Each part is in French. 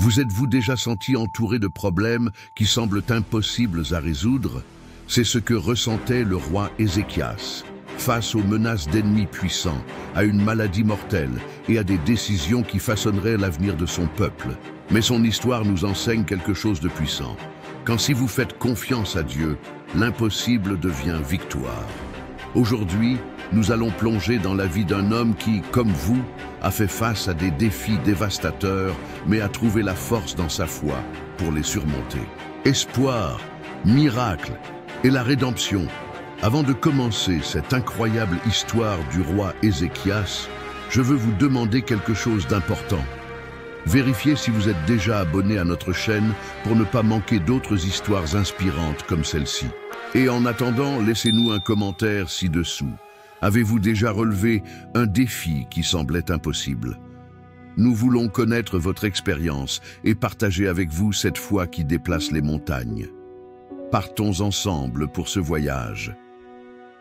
Vous êtes-vous déjà senti entouré de problèmes qui semblent impossibles à résoudre? C'est ce que ressentait le roi Ézéchias, face aux menaces d'ennemis puissants, à une maladie mortelle et à des décisions qui façonneraient l'avenir de son peuple. Mais son histoire nous enseigne quelque chose de puissant. Quand si vous faites confiance à Dieu, l'impossible devient victoire. Aujourd'hui, nous allons plonger dans la vie d'un homme qui, comme vous, a fait face à des défis dévastateurs, mais a trouvé la force dans sa foi pour les surmonter. Espoir, miracle et la rédemption. Avant de commencer cette incroyable histoire du roi Ézéchias, je veux vous demander quelque chose d'important. Vérifiez si vous êtes déjà abonné à notre chaîne pour ne pas manquer d'autres histoires inspirantes comme celle-ci. Et en attendant, laissez-nous un commentaire ci-dessous. Avez-vous déjà relevé un défi qui semblait impossible? Nous voulons connaître votre expérience et partager avec vous cette foi qui déplace les montagnes. Partons ensemble pour ce voyage.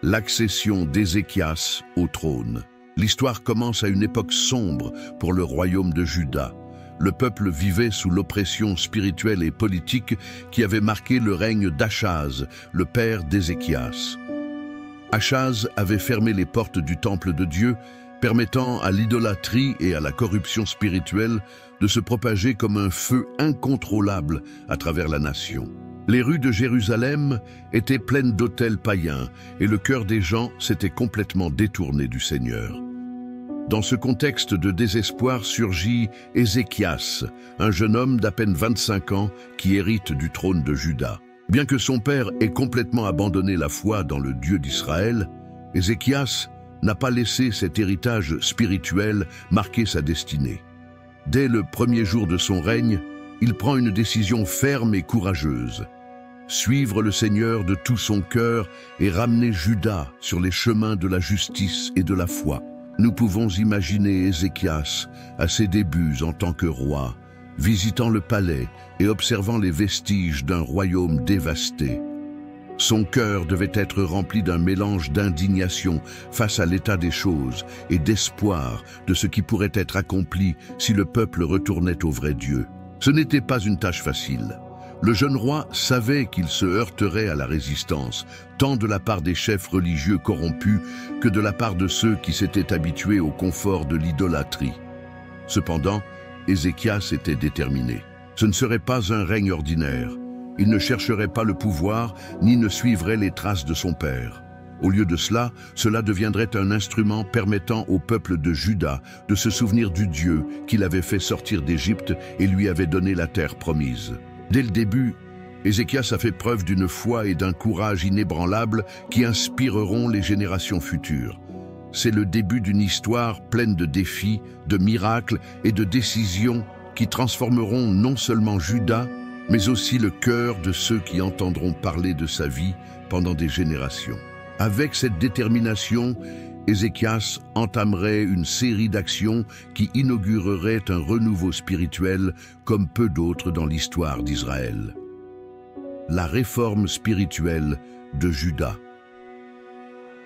L'accession d'Ézéchias au trône. L'histoire commence à une époque sombre pour le royaume de Juda. Le peuple vivait sous l'oppression spirituelle et politique qui avait marqué le règne d'Achaz, le père d'Ézéchias. Achaz avait fermé les portes du temple de Dieu, permettant à l'idolâtrie et à la corruption spirituelle de se propager comme un feu incontrôlable à travers la nation. Les rues de Jérusalem étaient pleines d'autels païens et le cœur des gens s'était complètement détourné du Seigneur. Dans ce contexte de désespoir surgit Ézéchias, un jeune homme d'à peine 25 ans qui hérite du trône de Juda. Bien que son père ait complètement abandonné la foi dans le Dieu d'Israël, Ézéchias n'a pas laissé cet héritage spirituel marquer sa destinée. Dès le premier jour de son règne, il prend une décision ferme et courageuse. Suivre le Seigneur de tout son cœur et ramener Juda sur les chemins de la justice et de la foi. Nous pouvons imaginer Ézéchias à ses débuts en tant que roi, visitant le palais et observant les vestiges d'un royaume dévasté. Son cœur devait être rempli d'un mélange d'indignation face à l'état des choses et d'espoir de ce qui pourrait être accompli si le peuple retournait au vrai Dieu. Ce n'était pas une tâche facile. Le jeune roi savait qu'il se heurterait à la résistance, tant de la part des chefs religieux corrompus que de la part de ceux qui s'étaient habitués au confort de l'idolâtrie. Cependant, Ézéchias était déterminé. Ce ne serait pas un règne ordinaire. Il ne chercherait pas le pouvoir, ni ne suivrait les traces de son père. Au lieu de cela, cela deviendrait un instrument permettant au peuple de Juda de se souvenir du Dieu qu'il avait fait sortir d'Égypte et lui avait donné la terre promise. Dès le début, Ézéchias a fait preuve d'une foi et d'un courage inébranlables qui inspireront les générations futures. C'est le début d'une histoire pleine de défis, de miracles et de décisions qui transformeront non seulement Juda, mais aussi le cœur de ceux qui entendront parler de sa vie pendant des générations. Avec cette détermination, Ézéchias entamerait une série d'actions qui inaugureraient un renouveau spirituel comme peu d'autres dans l'histoire d'Israël. La réforme spirituelle de Juda.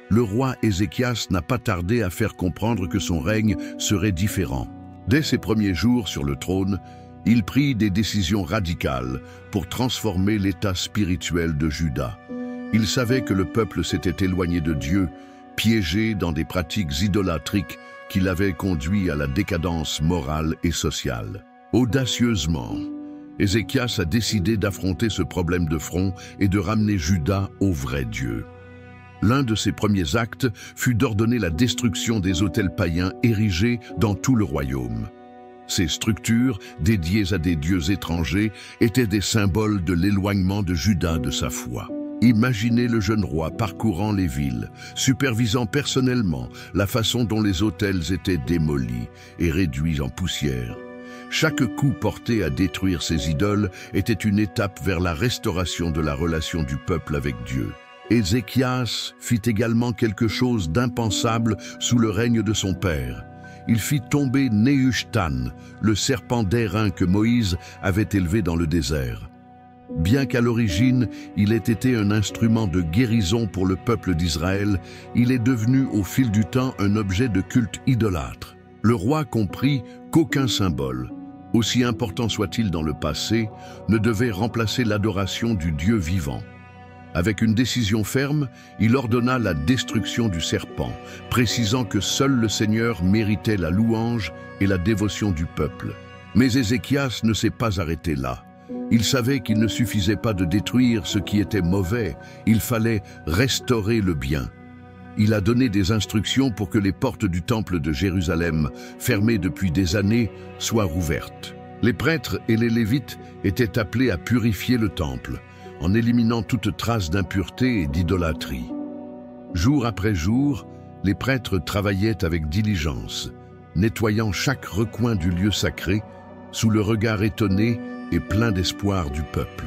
Le roi Ézéchias n'a pas tardé à faire comprendre que son règne serait différent. Dès ses premiers jours sur le trône, il prit des décisions radicales pour transformer l'état spirituel de Juda. Il savait que le peuple s'était éloigné de Dieu, piégé dans des pratiques idolâtriques qui l'avaient conduit à la décadence morale et sociale. Audacieusement, Ézéchias a décidé d'affronter ce problème de front et de ramener Juda au vrai Dieu. L'un de ses premiers actes fut d'ordonner la destruction des autels païens érigés dans tout le royaume. Ces structures, dédiées à des dieux étrangers, étaient des symboles de l'éloignement de Juda de sa foi. Imaginez le jeune roi parcourant les villes, supervisant personnellement la façon dont les autels étaient démolis et réduits en poussière. Chaque coup porté à détruire ces idoles était une étape vers la restauration de la relation du peuple avec Dieu. Ézéchias fit également quelque chose d'impensable sous le règne de son père. Il fit tomber Nehushtan, le serpent d'airain que Moïse avait élevé dans le désert. Bien qu'à l'origine, il ait été un instrument de guérison pour le peuple d'Israël, il est devenu au fil du temps un objet de culte idolâtre. Le roi comprit qu'aucun symbole, aussi important soit-il dans le passé, ne devait remplacer l'adoration du Dieu vivant. Avec une décision ferme, il ordonna la destruction du serpent, précisant que seul le Seigneur méritait la louange et la dévotion du peuple. Mais Ézéchias ne s'est pas arrêté là. Il savait qu'il ne suffisait pas de détruire ce qui était mauvais, il fallait restaurer le bien. Il a donné des instructions pour que les portes du temple de Jérusalem, fermées depuis des années, soient rouvertes. Les prêtres et les Lévites étaient appelés à purifier le temple, en éliminant toute trace d'impureté et d'idolâtrie. Jour après jour, les prêtres travaillaient avec diligence, nettoyant chaque recoin du lieu sacré, sous le regard étonné et plein d'espoir du peuple.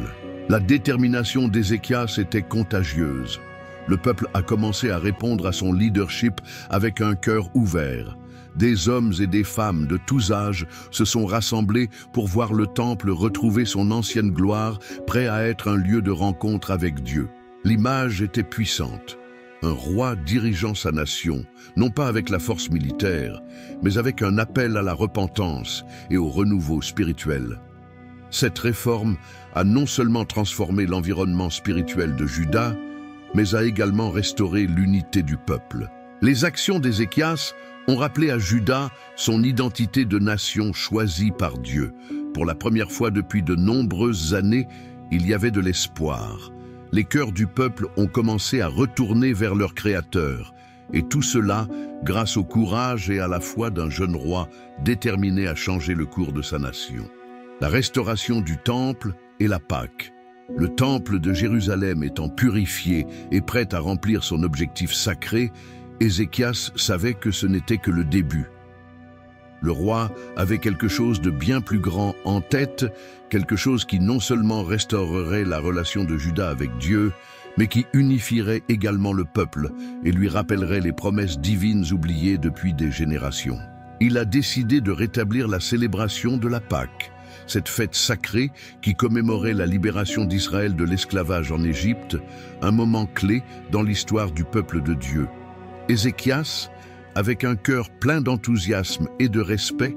La détermination d'Ézéchias était contagieuse. Le peuple a commencé à répondre à son leadership avec un cœur ouvert. Des hommes et des femmes de tous âges se sont rassemblés pour voir le temple retrouver son ancienne gloire, prêt à être un lieu de rencontre avec Dieu. L'image était puissante. Un roi dirigeant sa nation, non pas avec la force militaire, mais avec un appel à la repentance et au renouveau spirituel. Cette réforme a non seulement transformé l'environnement spirituel de Juda, mais a également restauré l'unité du peuple. Les actions d'Ézéchias ont rappelé à Juda son identité de nation choisie par Dieu. Pour la première fois depuis de nombreuses années, il y avait de l'espoir. Les cœurs du peuple ont commencé à retourner vers leur Créateur, et tout cela grâce au courage et à la foi d'un jeune roi déterminé à changer le cours de sa nation. La restauration du temple et la Pâque. Le temple de Jérusalem étant purifié et prêt à remplir son objectif sacré, Ézéchias savait que ce n'était que le début. Le roi avait quelque chose de bien plus grand en tête, quelque chose qui non seulement restaurerait la relation de Juda avec Dieu, mais qui unifierait également le peuple et lui rappellerait les promesses divines oubliées depuis des générations. Il a décidé de rétablir la célébration de la Pâque, cette fête sacrée qui commémorait la libération d'Israël de l'esclavage en Égypte, un moment clé dans l'histoire du peuple de Dieu. Ézéchias, avec un cœur plein d'enthousiasme et de respect,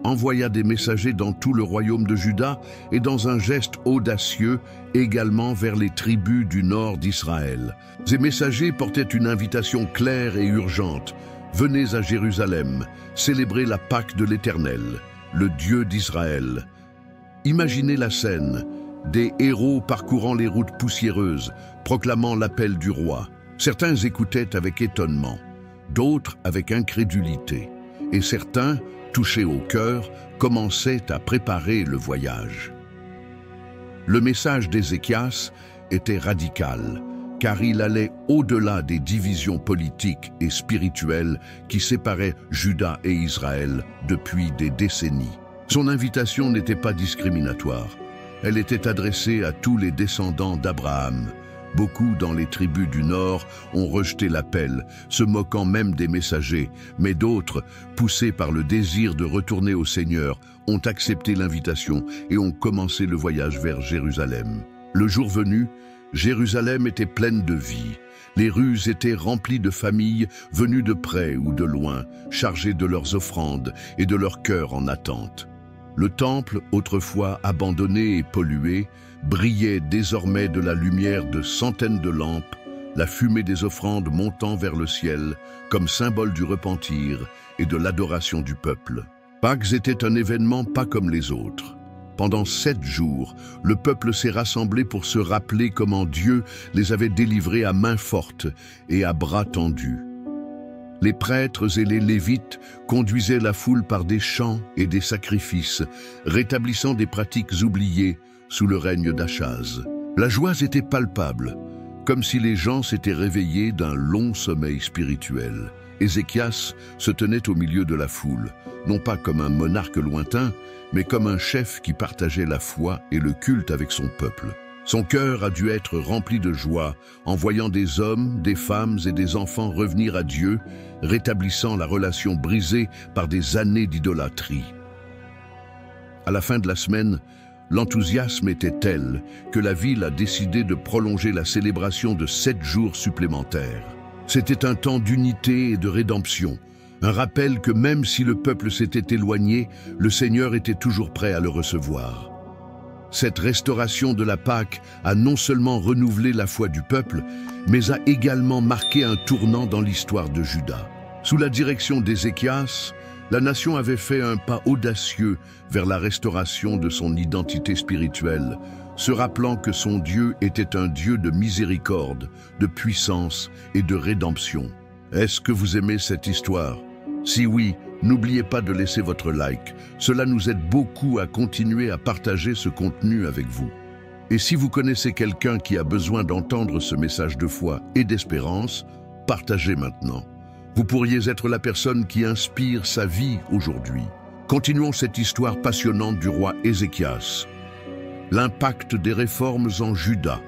envoya des messagers dans tout le royaume de Juda et dans un geste audacieux également vers les tribus du nord d'Israël. Ces messagers portaient une invitation claire et urgente. Venez à Jérusalem, célébrer la Pâque de l'Éternel, le Dieu d'Israël. Imaginez la scène, des héros parcourant les routes poussiéreuses, proclamant l'appel du roi. Certains écoutaient avec étonnement, d'autres avec incrédulité, et certains, touchés au cœur, commençaient à préparer le voyage. Le message d'Ézéchias était radical, car il allait au-delà des divisions politiques et spirituelles qui séparaient Juda et Israël depuis des décennies. Son invitation n'était pas discriminatoire. Elle était adressée à tous les descendants d'Abraham. Beaucoup dans les tribus du Nord ont rejeté l'appel, se moquant même des messagers, mais d'autres, poussés par le désir de retourner au Seigneur, ont accepté l'invitation et ont commencé le voyage vers Jérusalem. Le jour venu, Jérusalem était pleine de vie. Les rues étaient remplies de familles venues de près ou de loin, chargées de leurs offrandes et de leurs cœurs en attente. Le temple, autrefois abandonné et pollué, brillait désormais de la lumière de centaines de lampes, la fumée des offrandes montant vers le ciel, comme symbole du repentir et de l'adoration du peuple. Pâques était un événement pas comme les autres. Pendant 7 jours, le peuple s'est rassemblé pour se rappeler comment Dieu les avait délivrés à main forte et à bras tendus. Les prêtres et les Lévites conduisaient la foule par des chants et des sacrifices, rétablissant des pratiques oubliées sous le règne d'Achaz. La joie était palpable, comme si les gens s'étaient réveillés d'un long sommeil spirituel. Ézéchias se tenait au milieu de la foule, non pas comme un monarque lointain, mais comme un chef qui partageait la foi et le culte avec son peuple. Son cœur a dû être rempli de joie en voyant des hommes, des femmes et des enfants revenir à Dieu, rétablissant la relation brisée par des années d'idolâtrie. À la fin de la semaine, l'enthousiasme était tel que la ville a décidé de prolonger la célébration de 7 jours supplémentaires. C'était un temps d'unité et de rédemption, Un rappel que même si le peuple s'était éloigné, le Seigneur était toujours prêt à le recevoir. Cette restauration de la Pâque a non seulement renouvelé la foi du peuple, mais a également marqué un tournant dans l'histoire de Juda. Sous la direction d'Ézéchias, la nation avait fait un pas audacieux vers la restauration de son identité spirituelle, se rappelant que son Dieu était un Dieu de miséricorde, de puissance et de rédemption. Est-ce que vous aimez cette histoire? Si oui, n'oubliez pas de laisser votre like. Cela nous aide beaucoup à continuer à partager ce contenu avec vous. Et si vous connaissez quelqu'un qui a besoin d'entendre ce message de foi et d'espérance, partagez maintenant. Vous pourriez être la personne qui inspire sa vie aujourd'hui. Continuons cette histoire passionnante du roi Ézéchias. L'impact des réformes en Juda.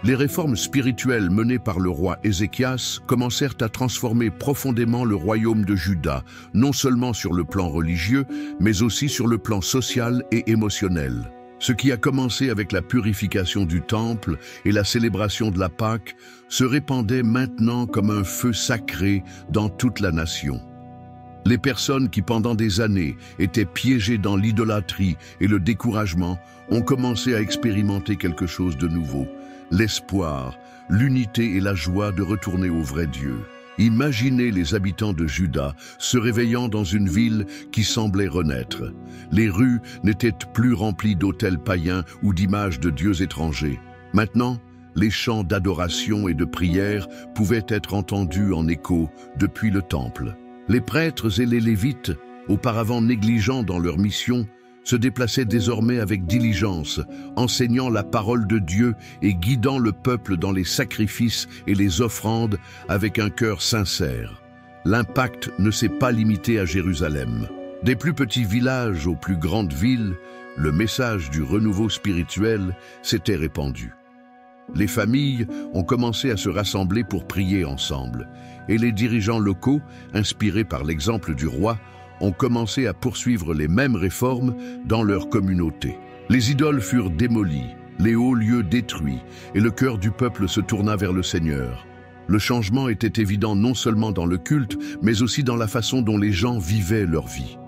Les réformes spirituelles menées par le roi Ézéchias commencèrent à transformer profondément le royaume de Juda, non seulement sur le plan religieux, mais aussi sur le plan social et émotionnel. Ce qui a commencé avec la purification du temple et la célébration de la Pâque se répandait maintenant comme un feu sacré dans toute la nation. Les personnes qui pendant des années étaient piégées dans l'idolâtrie et le découragement ont commencé à expérimenter quelque chose de nouveau. L'espoir, l'unité et la joie de retourner au vrai Dieu. Imaginez les habitants de Juda se réveillant dans une ville qui semblait renaître. Les rues n'étaient plus remplies d'autels païens ou d'images de dieux étrangers. Maintenant, les chants d'adoration et de prière pouvaient être entendus en écho depuis le temple. Les prêtres et les lévites, auparavant négligents dans leur mission, se déplaçaient désormais avec diligence, enseignant la parole de Dieu et guidant le peuple dans les sacrifices et les offrandes avec un cœur sincère. L'impact ne s'est pas limité à Jérusalem. Des plus petits villages aux plus grandes villes, le message du renouveau spirituel s'était répandu. Les familles ont commencé à se rassembler pour prier ensemble, et les dirigeants locaux, inspirés par l'exemple du roi, ont commencé à poursuivre les mêmes réformes dans leur communauté. Les idoles furent démolies, les hauts lieux détruits, et le cœur du peuple se tourna vers le Seigneur. Le changement était évident non seulement dans le culte, mais aussi dans la façon dont les gens vivaient leur vie.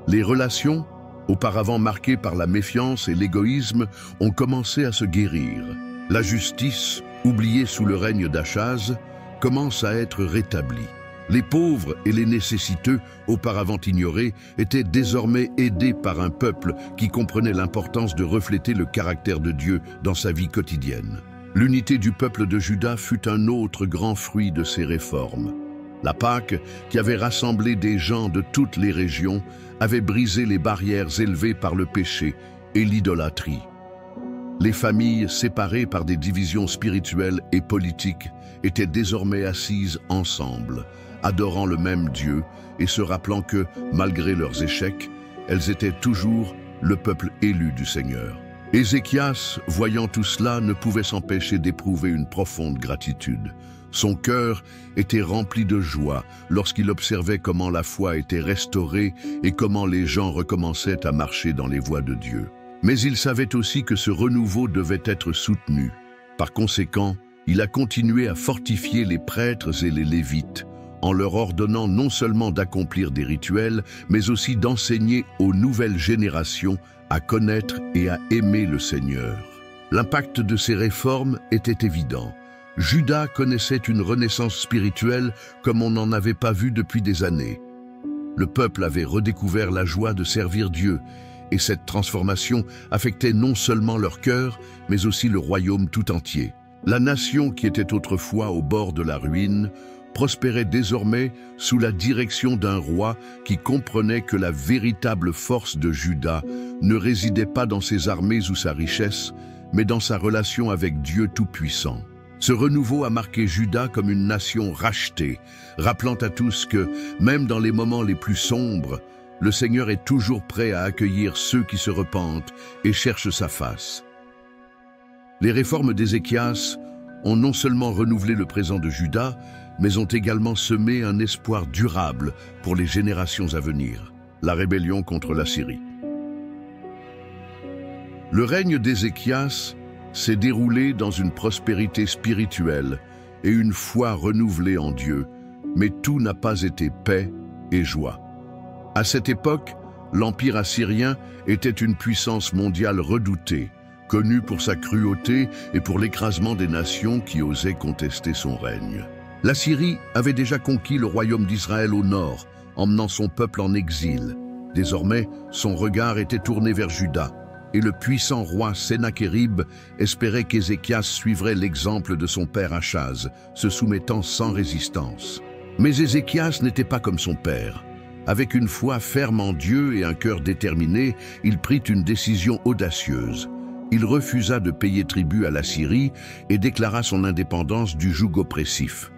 Les relations, auparavant marquées par la méfiance et l'égoïsme, ont commencé à se guérir. La justice, oubliée sous le règne d'Achaz, commence à être rétablie. Les pauvres et les nécessiteux, auparavant ignorés, étaient désormais aidés par un peuple qui comprenait l'importance de refléter le caractère de Dieu dans sa vie quotidienne. L'unité du peuple de Juda fut un autre grand fruit de ces réformes. La Pâque, qui avait rassemblé des gens de toutes les régions, avait brisé les barrières élevées par le péché et l'idolâtrie. Les familles, séparées par des divisions spirituelles et politiques, étaient désormais assises ensemble, adorant le même Dieu et se rappelant que, malgré leurs échecs, elles étaient toujours le peuple élu du Seigneur. Ézéchias, voyant tout cela, ne pouvait s'empêcher d'éprouver une profonde gratitude. Son cœur était rempli de joie lorsqu'il observait comment la foi était restaurée et comment les gens recommençaient à marcher dans les voies de Dieu. Mais il savait aussi que ce renouveau devait être soutenu. Par conséquent, il a continué à fortifier les prêtres et les lévites, en leur ordonnant non seulement d'accomplir des rituels, mais aussi d'enseigner aux nouvelles générations à connaître et à aimer le Seigneur. L'impact de ces réformes était évident. Juda connaissait une renaissance spirituelle comme on n'en avait pas vu depuis des années. Le peuple avait redécouvert la joie de servir Dieu, et cette transformation affectait non seulement leur cœur, mais aussi le royaume tout entier. La nation qui était autrefois au bord de la ruine prospérait désormais sous la direction d'un roi qui comprenait que la véritable force de Juda ne résidait pas dans ses armées ou sa richesse, mais dans sa relation avec Dieu Tout-Puissant. Ce renouveau a marqué Juda comme une nation rachetée, rappelant à tous que, même dans les moments les plus sombres, le Seigneur est toujours prêt à accueillir ceux qui se repentent et cherchent sa face. Les réformes d'Ézéchias ont non seulement renouvelé le présent de Juda, mais ont également semé un espoir durable pour les générations à venir, la rébellion contre l'Assyrie. Le règne d'Ézéchias s'est déroulé dans une prospérité spirituelle et une foi renouvelée en Dieu, Mais tout n'a pas été paix et joie. À cette époque, l'Empire assyrien était une puissance mondiale redoutée, connue pour sa cruauté et pour l'écrasement des nations qui osaient contester son règne. La Syrie avait déjà conquis le royaume d'Israël au nord, emmenant son peuple en exil. Désormais, son regard était tourné vers Juda, et le puissant roi Sennachérib espérait qu'Ézéchias suivrait l'exemple de son père Achaz, se soumettant sans résistance. Mais Ézéchias n'était pas comme son père. Avec une foi ferme en Dieu et un cœur déterminé, il prit une décision audacieuse. Il refusa de payer tribut à la Syrie et déclara son indépendance du joug oppressif.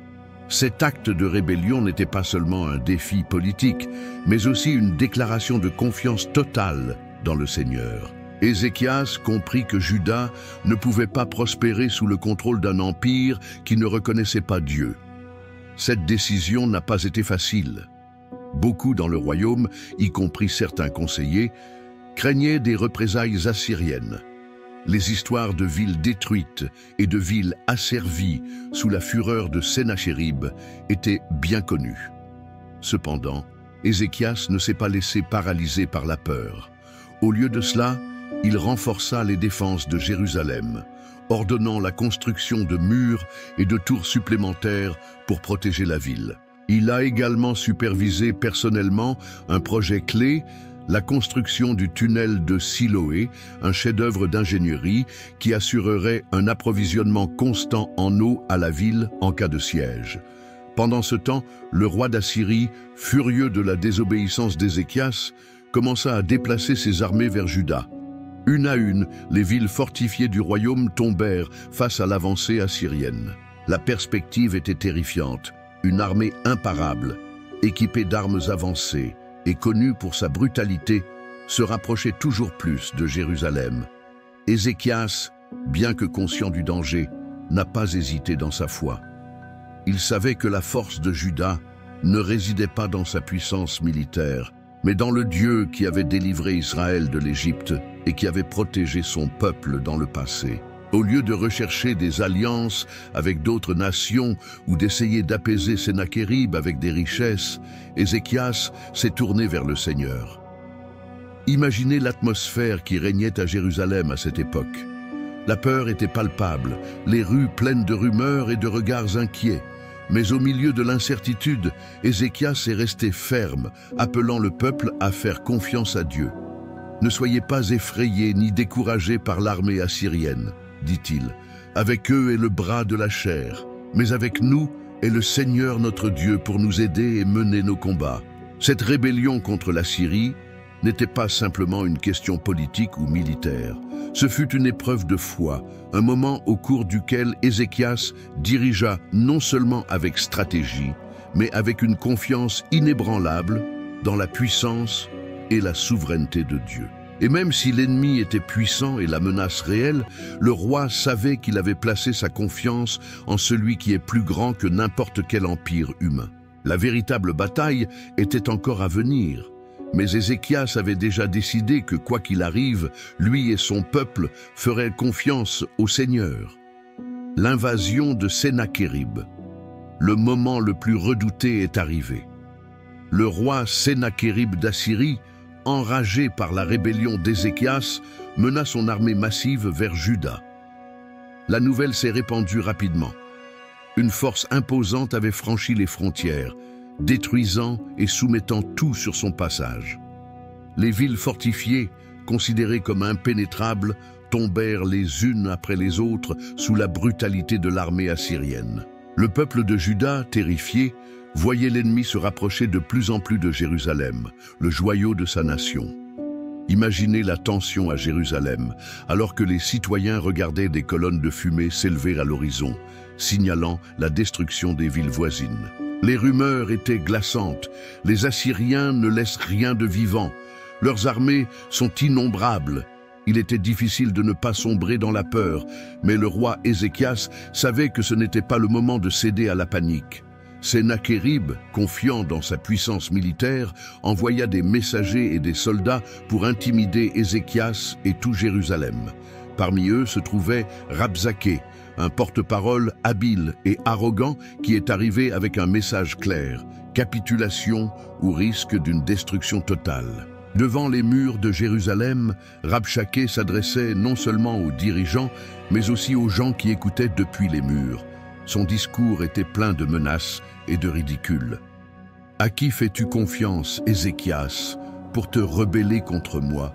Cet acte de rébellion n'était pas seulement un défi politique, mais aussi une déclaration de confiance totale dans le Seigneur. Ézéchias comprit que Juda ne pouvait pas prospérer sous le contrôle d'un empire qui ne reconnaissait pas Dieu. Cette décision n'a pas été facile. Beaucoup dans le royaume, y compris certains conseillers, craignaient des représailles assyriennes. Les histoires de villes détruites et de villes asservies sous la fureur de Sennachérib étaient bien connues. Cependant, Ézéchias ne s'est pas laissé paralyser par la peur. Au lieu de cela, il renforça les défenses de Jérusalem, ordonnant la construction de murs et de tours supplémentaires pour protéger la ville. Il a également supervisé personnellement un projet clé, la construction du tunnel de Siloé, un chef-d'œuvre d'ingénierie qui assurerait un approvisionnement constant en eau à la ville en cas de siège. Pendant ce temps, le roi d'Assyrie, furieux de la désobéissance d'Ézéchias, commença à déplacer ses armées vers Juda. Une à une, les villes fortifiées du royaume tombèrent face à l'avancée assyrienne. La perspective était terrifiante. Une armée imparable, équipée d'armes avancées et connue pour sa brutalité, se rapprochait toujours plus de Jérusalem. Ézéchias, bien que conscient du danger, n'a pas hésité dans sa foi. Il savait que la force de Juda ne résidait pas dans sa puissance militaire, mais dans le Dieu qui avait délivré Israël de l'Égypte et qui avait protégé son peuple dans le passé. Au lieu de rechercher des alliances avec d'autres nations ou d'essayer d'apaiser Sennachérib avec des richesses, Ézéchias s'est tourné vers le Seigneur. Imaginez l'atmosphère qui régnait à Jérusalem à cette époque. La peur était palpable, les rues pleines de rumeurs et de regards inquiets. Mais au milieu de l'incertitude, Ézéchias est resté ferme, appelant le peuple à faire confiance à Dieu. « Ne soyez pas effrayés ni découragés par l'armée assyrienne, dit-il. Avec eux est le bras de la chair, mais avec nous est le Seigneur notre Dieu pour nous aider et mener nos combats. » Cette rébellion contre la Syrie n'était pas simplement une question politique ou militaire. Ce fut une épreuve de foi, un moment au cours duquel Ézéchias dirigea non seulement avec stratégie, mais avec une confiance inébranlable dans la puissance et la souveraineté de Dieu. Et même si l'ennemi était puissant et la menace réelle, le roi savait qu'il avait placé sa confiance en celui qui est plus grand que n'importe quel empire humain. La véritable bataille était encore à venir. Mais Ézéchias avait déjà décidé que quoi qu'il arrive, lui et son peuple feraient confiance au Seigneur. L'invasion de Sennachérib. Le moment le plus redouté est arrivé. Le roi Sennachérib d'Assyrie, enragé par la rébellion d'Ézéchias, mena son armée massive vers Juda. La nouvelle s'est répandue rapidement. Une force imposante avait franchi les frontières, détruisant et soumettant tout sur son passage. Les villes fortifiées, considérées comme impénétrables, tombèrent les unes après les autres sous la brutalité de l'armée assyrienne. Le peuple de Juda, terrifié, voyait l'ennemi se rapprocher de plus en plus de Jérusalem, le joyau de sa nation. Imaginez la tension à Jérusalem, alors que les citoyens regardaient des colonnes de fumée s'élever à l'horizon, signalant la destruction des villes voisines. Les rumeurs étaient glaçantes. Les Assyriens ne laissent rien de vivant. Leurs armées sont innombrables. Il était difficile de ne pas sombrer dans la peur, mais le roi Ézéchias savait que ce n'était pas le moment de céder à la panique. Sennachérib, confiant dans sa puissance militaire, envoya des messagers et des soldats pour intimider Ézéchias et tout Jérusalem. Parmi eux se trouvait Rabsaké, un porte-parole habile et arrogant qui est arrivé avec un message clair: capitulation ou risque d'une destruction totale. Devant les murs de Jérusalem, Rabsaké s'adressait non seulement aux dirigeants, mais aussi aux gens qui écoutaient depuis les murs. Son discours était plein de menaces et de ridicule. « À qui fais-tu confiance, Ézéchias, pour te rebeller contre moi?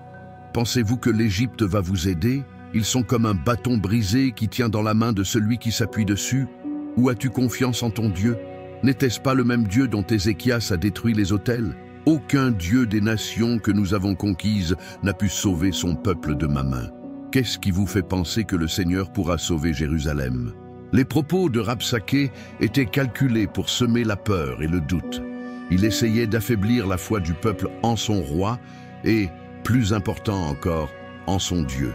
Pensez-vous que l'Égypte va vous aider? Ils sont comme un bâton brisé qui tient dans la main de celui qui s'appuie dessus. Ou as-tu confiance en ton Dieu? N'était-ce pas le même Dieu dont Ézéchias a détruit les autels? Aucun Dieu des nations que nous avons conquises n'a pu sauver son peuple de ma main. Qu'est-ce qui vous fait penser que le Seigneur pourra sauver Jérusalem? » Les propos de Rabsaké étaient calculés pour semer la peur et le doute. Il essayait d'affaiblir la foi du peuple en son roi et, plus important encore, en son Dieu.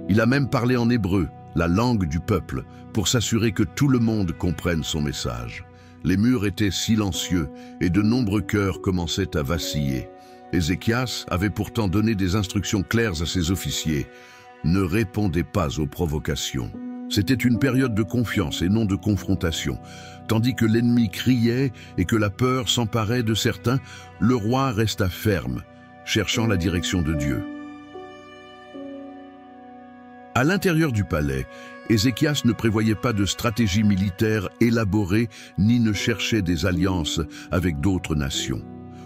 Il a même parlé en hébreu, la langue du peuple, pour s'assurer que tout le monde comprenne son message. Les murs étaient silencieux et de nombreux cœurs commençaient à vaciller. Ézéchias avait pourtant donné des instructions claires à ses officiers. Ne répondez pas aux provocations. C'était une période de confiance et non de confrontation. Tandis que l'ennemi criait et que la peur s'emparait de certains, le roi resta ferme, cherchant la direction de Dieu. À l'intérieur du palais, Ézéchias ne prévoyait pas de stratégie militaire élaborée ni ne cherchait des alliances avec d'autres nations.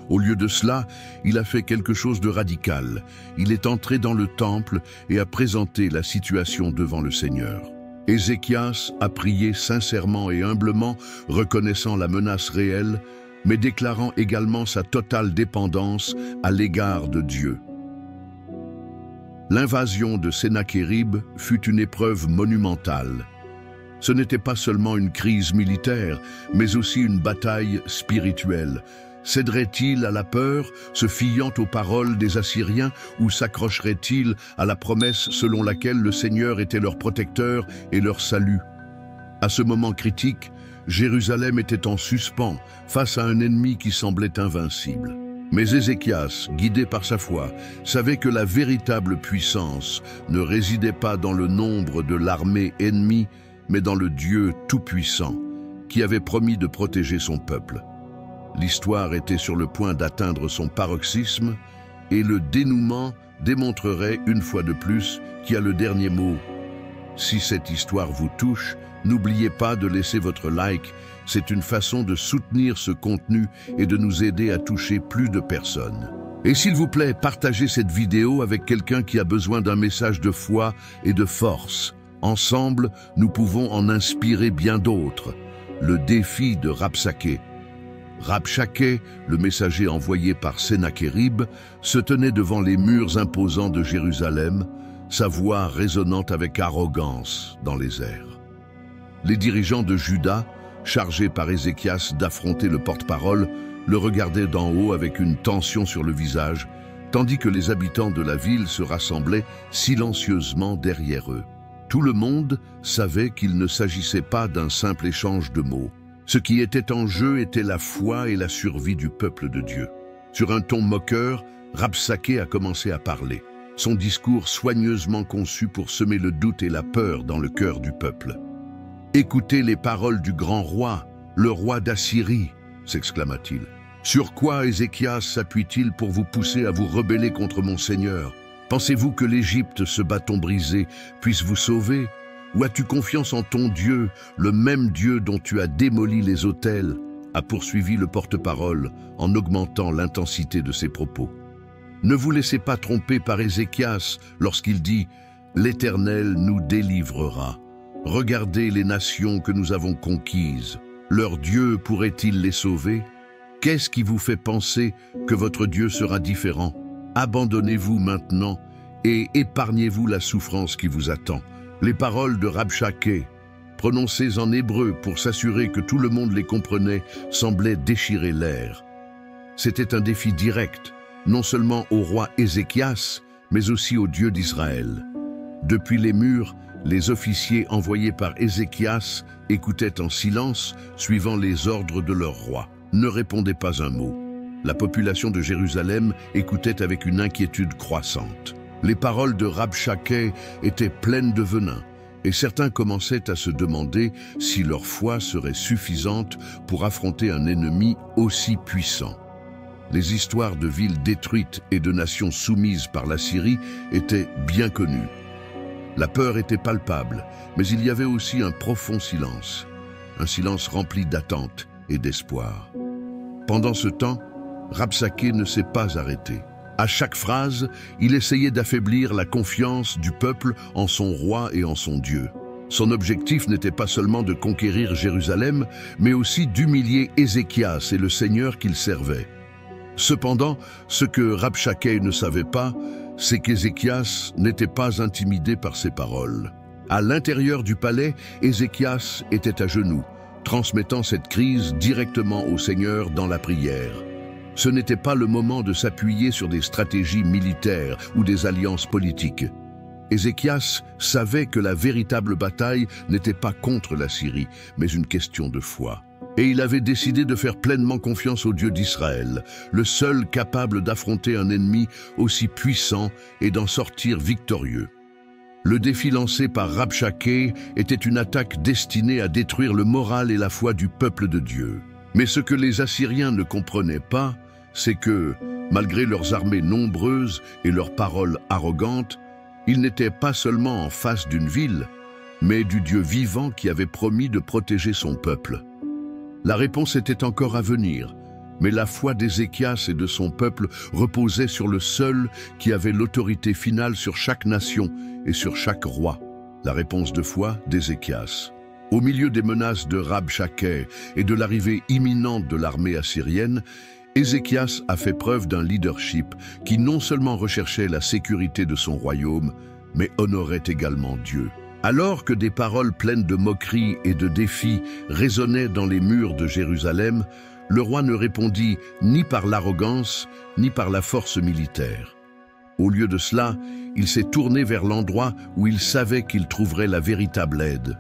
Au lieu de cela, il a fait quelque chose de radical. Il est entré dans le temple et a présenté la situation devant le Seigneur. Ézéchias a prié sincèrement et humblement, reconnaissant la menace réelle, mais déclarant également sa totale dépendance à l'égard de Dieu. L'invasion de Sennachérib fut une épreuve monumentale. Ce n'était pas seulement une crise militaire, mais aussi une bataille spirituelle. Céderait-il à la peur, se fiant aux paroles des Assyriens, ou s'accrocherait-il à la promesse selon laquelle le Seigneur était leur protecteur et leur salut? À ce moment critique, Jérusalem était en suspens face à un ennemi qui semblait invincible. Mais Ézéchias, guidé par sa foi, savait que la véritable puissance ne résidait pas dans le nombre de l'armée ennemie, mais dans le Dieu tout-puissant, qui avait promis de protéger son peuple. L'histoire était sur le point d'atteindre son paroxysme, et le dénouement démontrerait une fois de plus qui a le dernier mot. Si cette histoire vous touche, n'oubliez pas de laisser votre like. C'est une façon de soutenir ce contenu et de nous aider à toucher plus de personnes. Et s'il vous plaît, partagez cette vidéo avec quelqu'un qui a besoin d'un message de foi et de force. Ensemble, nous pouvons en inspirer bien d'autres. Le défi de Rabsaké. Rabsaké, le messager envoyé par Sennachérib, se tenait devant les murs imposants de Jérusalem, sa voix résonnant avec arrogance dans les airs. Les dirigeants de Juda, chargés par Ézéchias d'affronter le porte-parole, le regardaient d'en haut avec une tension sur le visage, tandis que les habitants de la ville se rassemblaient silencieusement derrière eux. Tout le monde savait qu'il ne s'agissait pas d'un simple échange de mots. Ce qui était en jeu était la foi et la survie du peuple de Dieu. Sur un ton moqueur, Rabsaké a commencé à parler. Son discours soigneusement conçu pour semer le doute et la peur dans le cœur du peuple. « Écoutez les paroles du grand roi, le roi d'Assyrie !» s'exclama-t-il. « Sur quoi Ézéchias s'appuie-t-il pour vous pousser à vous rebeller contre mon Seigneur? Pensez-vous que l'Égypte, ce bâton brisé, puisse vous sauver? Ou as-tu confiance en ton Dieu, le même Dieu dont tu as démoli les autels ?» a poursuivi le porte-parole en augmentant l'intensité de ses propos. Ne vous laissez pas tromper par Ézéchias lorsqu'il dit « L'Éternel nous délivrera ». Regardez les nations que nous avons conquises. Leur Dieu pourrait-il les sauver? Qu'est-ce qui vous fait penser que votre Dieu sera différent? Abandonnez-vous maintenant et épargnez-vous la souffrance qui vous attend. Les paroles de Rabsaké, prononcées en hébreu pour s'assurer que tout le monde les comprenait, semblaient déchirer l'air. C'était un défi direct, non seulement au roi Ézéchias, mais aussi au Dieu d'Israël. Depuis les murs, les officiers envoyés par Ézéchias écoutaient en silence, suivant les ordres de leur roi. Ne répondaient pas un mot. La population de Jérusalem écoutait avec une inquiétude croissante. Les paroles de Rabshakeh étaient pleines de venin, et certains commençaient à se demander si leur foi serait suffisante pour affronter un ennemi aussi puissant. Les histoires de villes détruites et de nations soumises par la Syrie étaient bien connues. La peur était palpable, mais il y avait aussi un profond silence, un silence rempli d'attente et d'espoir. Pendant ce temps, Rabshakeh ne s'est pas arrêté. À chaque phrase, il essayait d'affaiblir la confiance du peuple en son roi et en son Dieu. Son objectif n'était pas seulement de conquérir Jérusalem, mais aussi d'humilier Ézéchias et le Seigneur qu'il servait. Cependant, ce que Rabshakeh ne savait pas, c'est qu'Ézéchias n'était pas intimidé par ses paroles. À l'intérieur du palais, Ézéchias était à genoux, transmettant cette crise directement au Seigneur dans la prière. Ce n'était pas le moment de s'appuyer sur des stratégies militaires ou des alliances politiques. Ézéchias savait que la véritable bataille n'était pas contre la Syrie, mais une question de foi. Et il avait décidé de faire pleinement confiance au Dieu d'Israël, le seul capable d'affronter un ennemi aussi puissant et d'en sortir victorieux. Le défi lancé par Rabshakeh était une attaque destinée à détruire le moral et la foi du peuple de Dieu. Mais ce que les Assyriens ne comprenaient pas, c'est que, malgré leurs armées nombreuses et leurs paroles arrogantes, ils n'étaient pas seulement en face d'une ville, mais du Dieu vivant qui avait promis de protéger son peuple. La réponse était encore à venir, mais la foi d'Ézéchias et de son peuple reposait sur le seul qui avait l'autorité finale sur chaque nation et sur chaque roi. La réponse de foi d'Ézéchias. Au milieu des menaces de Rabshakeh et de l'arrivée imminente de l'armée assyrienne, Ézéchias a fait preuve d'un leadership qui non seulement recherchait la sécurité de son royaume, mais honorait également Dieu. Alors que des paroles pleines de moqueries et de défis résonnaient dans les murs de Jérusalem, le roi ne répondit ni par l'arrogance, ni par la force militaire. Au lieu de cela, il s'est tourné vers l'endroit où il savait qu'il trouverait la véritable aide,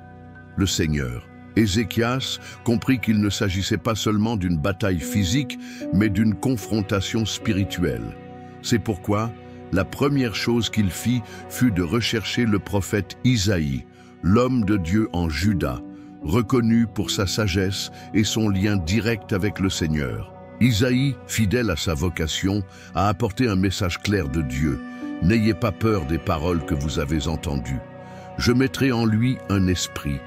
le Seigneur. Ézéchias comprit qu'il ne s'agissait pas seulement d'une bataille physique, mais d'une confrontation spirituelle. C'est pourquoi la première chose qu'il fit fut de rechercher le prophète Isaïe, l'homme de Dieu en Juda, reconnu pour sa sagesse et son lien direct avec le Seigneur. Isaïe, fidèle à sa vocation, a apporté un message clair de Dieu. « N'ayez pas peur des paroles que vous avez entendues. Je mettrai en lui un esprit,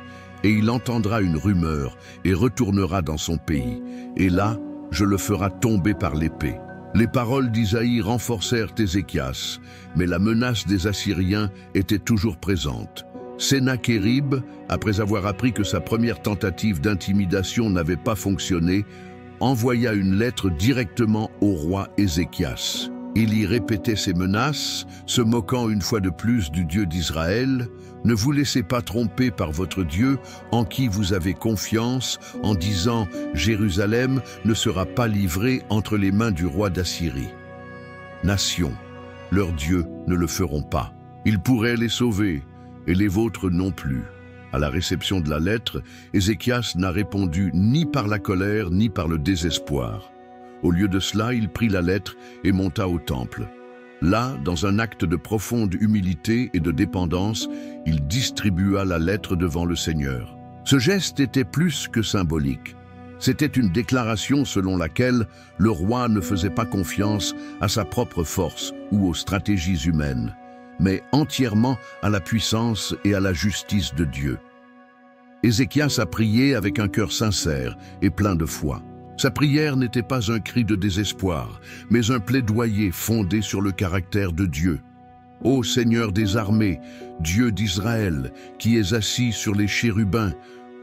et il entendra une rumeur et retournera dans son pays. Et là, je le ferai tomber par l'épée. » Les paroles d'Isaïe renforcèrent Ézéchias, mais la menace des Assyriens était toujours présente. Sennachérib, après avoir appris que sa première tentative d'intimidation n'avait pas fonctionné, envoya une lettre directement au roi Ézéchias. Il y répétait ses menaces, se moquant une fois de plus du Dieu d'Israël. « Ne vous laissez pas tromper par votre Dieu, en qui vous avez confiance, en disant « Jérusalem ne sera pas livrée entre les mains du roi d'Assyrie. » Nations, leurs dieux ne le feront pas. Ils pourraient les sauver, et les vôtres non plus. À la réception de la lettre, Ézéchias n'a répondu ni par la colère ni par le désespoir. Au lieu de cela, il prit la lettre et monta au temple. Là, dans un acte de profonde humilité et de dépendance, il distribua la lettre devant le Seigneur. Ce geste était plus que symbolique. C'était une déclaration selon laquelle le roi ne faisait pas confiance à sa propre force ou aux stratégies humaines, mais entièrement à la puissance et à la justice de Dieu. Ézéchias a prié avec un cœur sincère et plein de foi. Sa prière n'était pas un cri de désespoir, mais un plaidoyer fondé sur le caractère de Dieu. Ô Seigneur des armées, Dieu d'Israël, qui es assis sur les chérubins,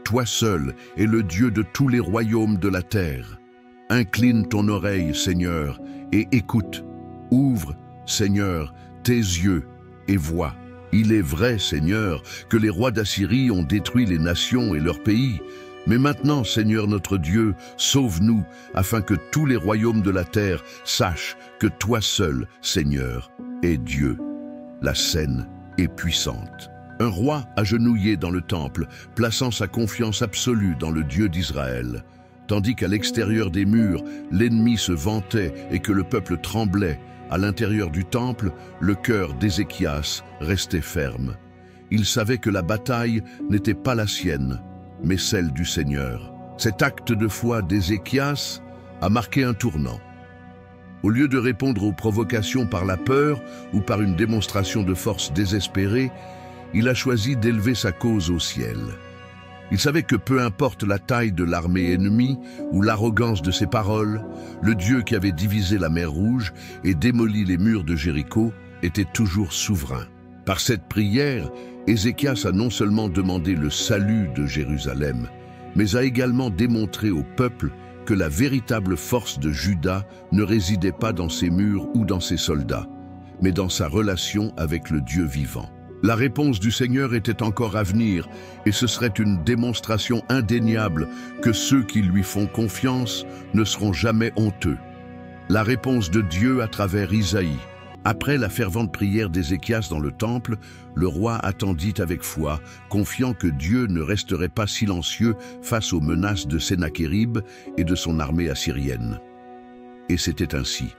toi seul es le Dieu de tous les royaumes de la terre. Incline ton oreille, Seigneur, et écoute. Ouvre, Seigneur, tes yeux et vois. Il est vrai, Seigneur, que les rois d'Assyrie ont détruit les nations et leurs pays. Mais maintenant, Seigneur notre Dieu, sauve-nous, afin que tous les royaumes de la terre sachent que toi seul, Seigneur, es Dieu. La scène est puissante. Un roi agenouillé dans le temple, plaçant sa confiance absolue dans le Dieu d'Israël. Tandis qu'à l'extérieur des murs, l'ennemi se vantait et que le peuple tremblait, à l'intérieur du temple, le cœur d'Ézéchias restait ferme. Il savait que la bataille n'était pas la sienne, mais celle du Seigneur. Cet acte de foi d'Ézéchias a marqué un tournant. Au lieu de répondre aux provocations par la peur ou par une démonstration de force désespérée, il a choisi d'élever sa cause au ciel. Il savait que peu importe la taille de l'armée ennemie ou l'arrogance de ses paroles, le Dieu qui avait divisé la mer Rouge et démoli les murs de Jéricho était toujours souverain. Par cette prière, Ézéchias a non seulement demandé le salut de Jérusalem, mais a également démontré au peuple que la véritable force de Juda ne résidait pas dans ses murs ou dans ses soldats, mais dans sa relation avec le Dieu vivant. La réponse du Seigneur était encore à venir, et ce serait une démonstration indéniable que ceux qui lui font confiance ne seront jamais honteux. La réponse de Dieu à travers Isaïe. Après la fervente prière d'Ézéchias dans le temple, le roi attendit avec foi, confiant que Dieu ne resterait pas silencieux face aux menaces de Sennachérib et de son armée assyrienne. Et c'était ainsi.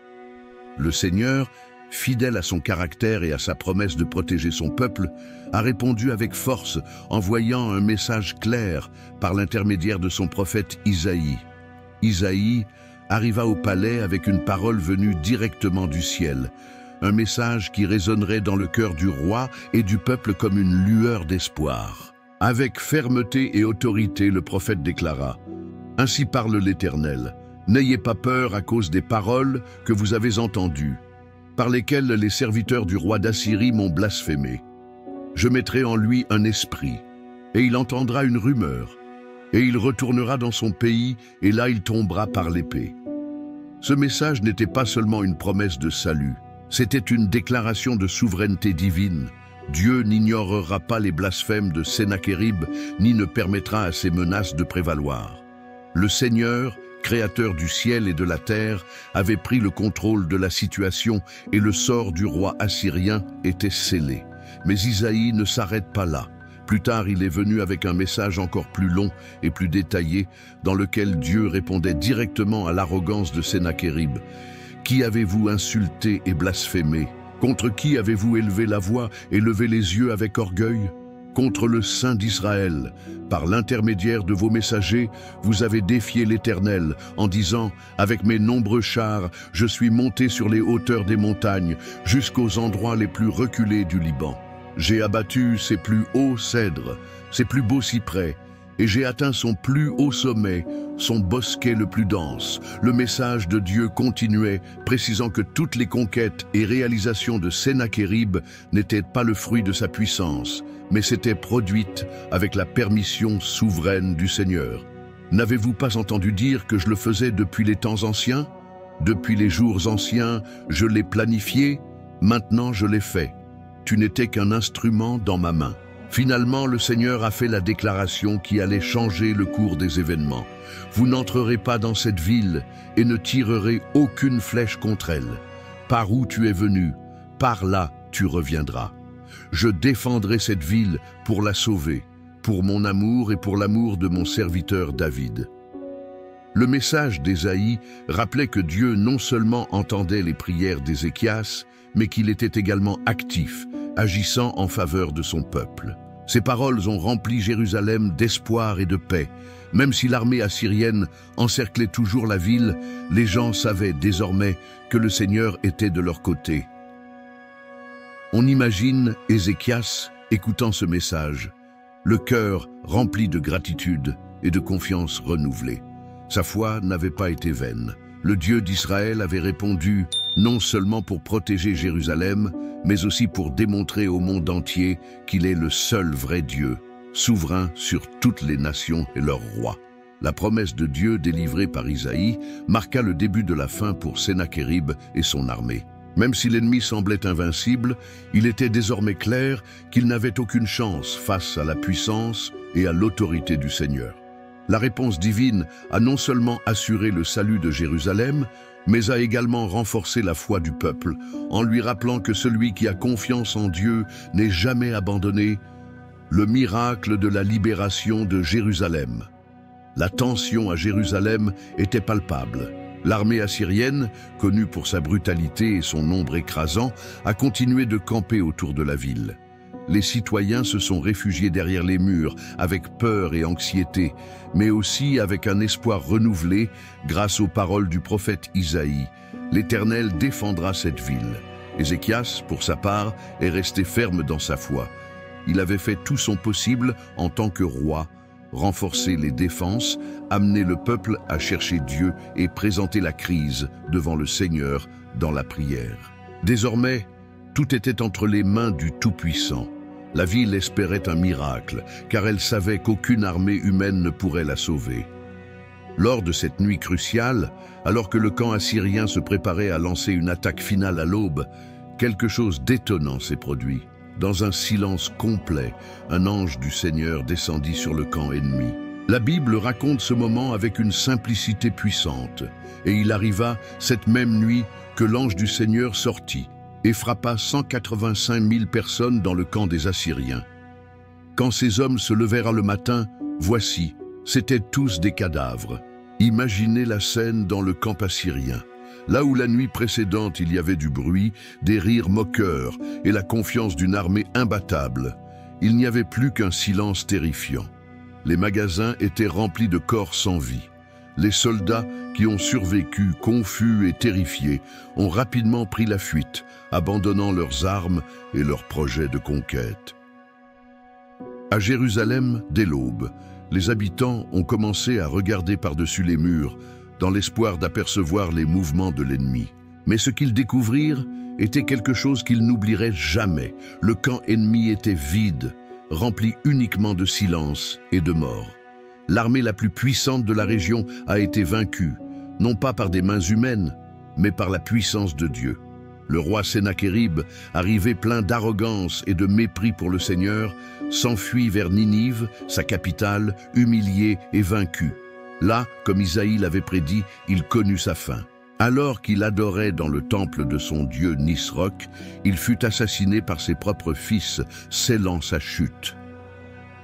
Le Seigneur, fidèle à son caractère et à sa promesse de protéger son peuple, a répondu avec force, envoyant un message clair par l'intermédiaire de son prophète Isaïe. Isaïe arriva au palais avec une parole venue directement du ciel, un message qui résonnerait dans le cœur du roi et du peuple comme une lueur d'espoir. Avec fermeté et autorité, le prophète déclara « Ainsi parle l'Éternel, n'ayez pas peur à cause des paroles que vous avez entendues, par lesquelles les serviteurs du roi d'Assyrie m'ont blasphémé. Je mettrai en lui un esprit, et il entendra une rumeur, et il retournera dans son pays, et là il tombera par l'épée. » Ce message n'était pas seulement une promesse de salut, c'était une déclaration de souveraineté divine. Dieu n'ignorera pas les blasphèmes de Sennachérib, ni ne permettra à ses menaces de prévaloir. Le Seigneur, créateur du ciel et de la terre, avait pris le contrôle de la situation et le sort du roi assyrien était scellé. Mais Isaïe ne s'arrête pas là. Plus tard, il est venu avec un message encore plus long et plus détaillé, dans lequel Dieu répondait directement à l'arrogance de Sennachérib. Qui avez-vous insulté et blasphémé? Contre qui avez-vous élevé la voix et levé les yeux avec orgueil? Contre le Saint d'Israël. Par l'intermédiaire de vos messagers, vous avez défié l'Éternel en disant « Avec mes nombreux chars, je suis monté sur les hauteurs des montagnes, jusqu'aux endroits les plus reculés du Liban. J'ai abattu ses plus hauts cèdres, ses plus beaux cyprès, et j'ai atteint son plus haut sommet, son bosquet le plus dense. » Le message de Dieu continuait, précisant que toutes les conquêtes et réalisations de Sennachérib n'étaient pas le fruit de sa puissance, mais s'étaient produites avec la permission souveraine du Seigneur. N'avez-vous pas entendu dire que je le faisais depuis les temps anciens? Depuis les jours anciens, je l'ai planifié, maintenant je l'ai fait. Tu n'étais qu'un instrument dans ma main. Finalement, le Seigneur a fait la déclaration qui allait changer le cours des événements. Vous n'entrerez pas dans cette ville et ne tirerez aucune flèche contre elle. Par où tu es venu, par là tu reviendras. Je défendrai cette ville pour la sauver, pour mon amour et pour l'amour de mon serviteur David. Le message d'Ésaïe rappelait que Dieu non seulement entendait les prières d'Ézéchias, mais qu'il était également actif, agissant en faveur de son peuple. Ces paroles ont rempli Jérusalem d'espoir et de paix. Même si l'armée assyrienne encerclait toujours la ville, les gens savaient désormais que le Seigneur était de leur côté. On imagine Ézéchias écoutant ce message, le cœur rempli de gratitude et de confiance renouvelée. Sa foi n'avait pas été vaine. Le Dieu d'Israël avait répondu non seulement pour protéger Jérusalem, mais aussi pour démontrer au monde entier qu'il est le seul vrai Dieu, souverain sur toutes les nations et leurs rois. La promesse de Dieu délivrée par Isaïe marqua le début de la fin pour Sennachérib et son armée. Même si l'ennemi semblait invincible, il était désormais clair qu'il n'avait aucune chance face à la puissance et à l'autorité du Seigneur. La réponse divine a non seulement assuré le salut de Jérusalem, mais a également renforcé la foi du peuple, en lui rappelant que celui qui a confiance en Dieu n'est jamais abandonné. Le miracle de la libération de Jérusalem. La tension à Jérusalem était palpable. L'armée assyrienne, connue pour sa brutalité et son nombre écrasant, a continué de camper autour de la ville. Les citoyens se sont réfugiés derrière les murs, avec peur et anxiété, mais aussi avec un espoir renouvelé grâce aux paroles du prophète Isaïe. L'Éternel défendra cette ville. Ézéchias, pour sa part, est resté ferme dans sa foi. Il avait fait tout son possible en tant que roi, renforcer les défenses, amener le peuple à chercher Dieu et présenter la crise devant le Seigneur dans la prière. Désormais, tout était entre les mains du Tout-Puissant. La ville espérait un miracle, car elle savait qu'aucune armée humaine ne pourrait la sauver. Lors de cette nuit cruciale, alors que le camp assyrien se préparait à lancer une attaque finale à l'aube, quelque chose d'étonnant s'est produit. Dans un silence complet, un ange du Seigneur descendit sur le camp ennemi. La Bible raconte ce moment avec une simplicité puissante. Et il arriva cette même nuit que l'ange du Seigneur sortit et frappa 185 000 personnes dans le camp des Assyriens. Quand ces hommes se levèrent le matin, voici, c'étaient tous des cadavres. Imaginez la scène dans le camp assyrien. Là où la nuit précédente il y avait du bruit, des rires moqueurs et la confiance d'une armée imbattable, il n'y avait plus qu'un silence terrifiant. Les magasins étaient remplis de corps sans vie. Les soldats qui ont survécu, confus et terrifiés, ont rapidement pris la fuite, abandonnant leurs armes et leurs projets de conquête. À Jérusalem, dès l'aube, les habitants ont commencé à regarder par-dessus les murs, dans l'espoir d'apercevoir les mouvements de l'ennemi. Mais ce qu'ils découvrirent était quelque chose qu'ils n'oublieraient jamais. Le camp ennemi était vide, rempli uniquement de silence et de mort. L'armée la plus puissante de la région a été vaincue, non pas par des mains humaines, mais par la puissance de Dieu. Le roi Sennachérib, arrivé plein d'arrogance et de mépris pour le Seigneur, s'enfuit vers Ninive, sa capitale, humilié et vaincu. Là, comme Isaïe l'avait prédit, il connut sa fin. Alors qu'il adorait dans le temple de son dieu Nisroch, il fut assassiné par ses propres fils, scellant sa chute.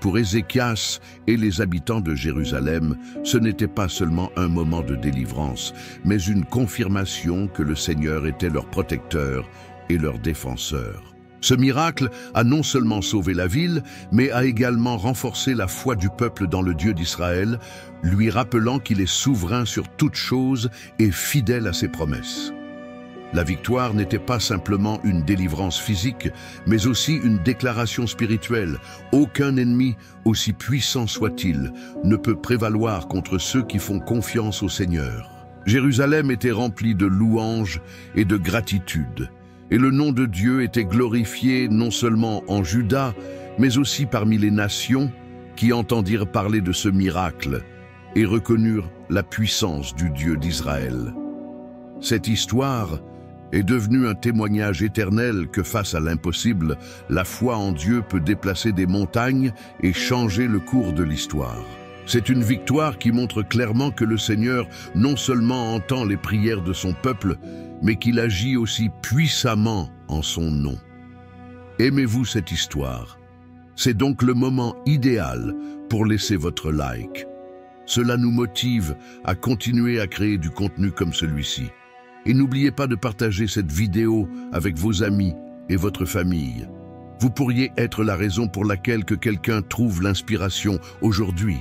Pour Ézéchias et les habitants de Jérusalem, ce n'était pas seulement un moment de délivrance, mais une confirmation que le Seigneur était leur protecteur et leur défenseur. Ce miracle a non seulement sauvé la ville, mais a également renforcé la foi du peuple dans le Dieu d'Israël, lui rappelant qu'il est souverain sur toute chose et fidèle à ses promesses. La victoire n'était pas simplement une délivrance physique, mais aussi une déclaration spirituelle. Aucun ennemi, aussi puissant soit-il, ne peut prévaloir contre ceux qui font confiance au Seigneur. Jérusalem était remplie de louanges et de gratitude, et le nom de Dieu était glorifié non seulement en Juda, mais aussi parmi les nations qui entendirent parler de ce miracle et reconnurent la puissance du Dieu d'Israël. Cette histoire est devenu un témoignage éternel que face à l'impossible, la foi en Dieu peut déplacer des montagnes et changer le cours de l'histoire. C'est une victoire qui montre clairement que le Seigneur non seulement entend les prières de son peuple, mais qu'il agit aussi puissamment en son nom. Aimez-vous cette histoire? C'est donc le moment idéal pour laisser votre like. Cela nous motive à continuer à créer du contenu comme celui-ci. Et n'oubliez pas de partager cette vidéo avec vos amis et votre famille. Vous pourriez être la raison pour laquelle que quelqu'un trouve l'inspiration aujourd'hui.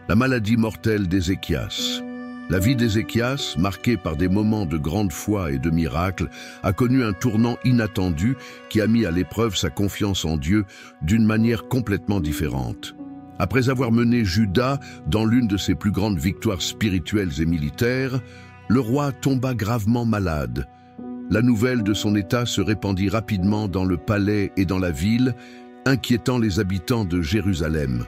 La maladie mortelle d'Ézéchias. La vie d'Ézéchias, marquée par des moments de grande foi et de miracles, a connu un tournant inattendu qui a mis à l'épreuve sa confiance en Dieu d'une manière complètement différente. Après avoir mené Juda dans l'une de ses plus grandes victoires spirituelles et militaires, le roi tomba gravement malade. La nouvelle de son état se répandit rapidement dans le palais et dans la ville, inquiétant les habitants de Jérusalem.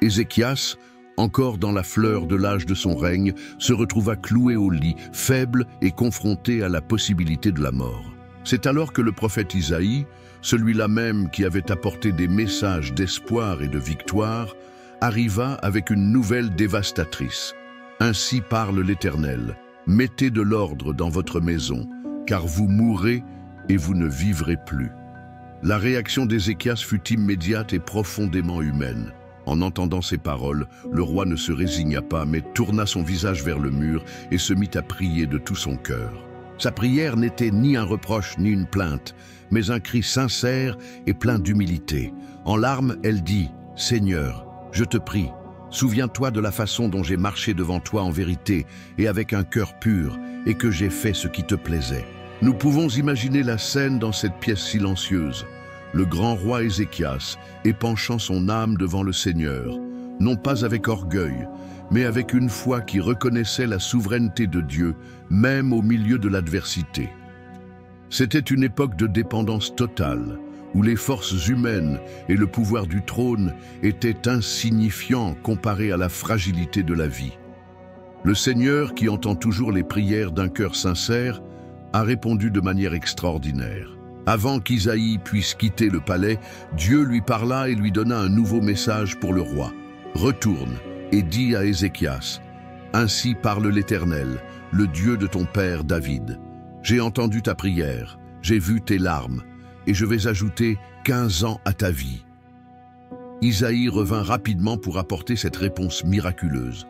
Ézéchias, encore dans la fleur de l'âge de son règne, se retrouva cloué au lit, faible et confronté à la possibilité de la mort. C'est alors que le prophète Isaïe, celui-là même qui avait apporté des messages d'espoir et de victoire, arriva avec une nouvelle dévastatrice. Ainsi parle l'Éternel. Mettez de l'ordre dans votre maison, car vous mourrez et vous ne vivrez plus. La réaction d'Ézéchias fut immédiate et profondément humaine. En entendant ces paroles, le roi ne se résigna pas, mais tourna son visage vers le mur et se mit à prier de tout son cœur. Sa prière n'était ni un reproche ni une plainte, mais un cri sincère et plein d'humilité. En larmes, elle dit « Seigneur, je te prie, souviens-toi de la façon dont j'ai marché devant toi en vérité et avec un cœur pur, et que j'ai fait ce qui te plaisait. » Nous pouvons imaginer la scène dans cette pièce silencieuse. Le grand roi Ézéchias épanchant son âme devant le Seigneur, non pas avec orgueil, mais avec une foi qui reconnaissait la souveraineté de Dieu, même au milieu de l'adversité. C'était une époque de dépendance totale, où les forces humaines et le pouvoir du trône étaient insignifiants comparés à la fragilité de la vie. Le Seigneur, qui entend toujours les prières d'un cœur sincère, a répondu de manière extraordinaire. Avant qu'Isaïe puisse quitter le palais, Dieu lui parla et lui donna un nouveau message pour le roi. « Retourne et dis à Ézéchias, ainsi parle l'Éternel, le Dieu de ton père David. J'ai entendu ta prière, j'ai vu tes larmes, et je vais ajouter 15 ans à ta vie. » Isaïe revint rapidement pour apporter cette réponse miraculeuse.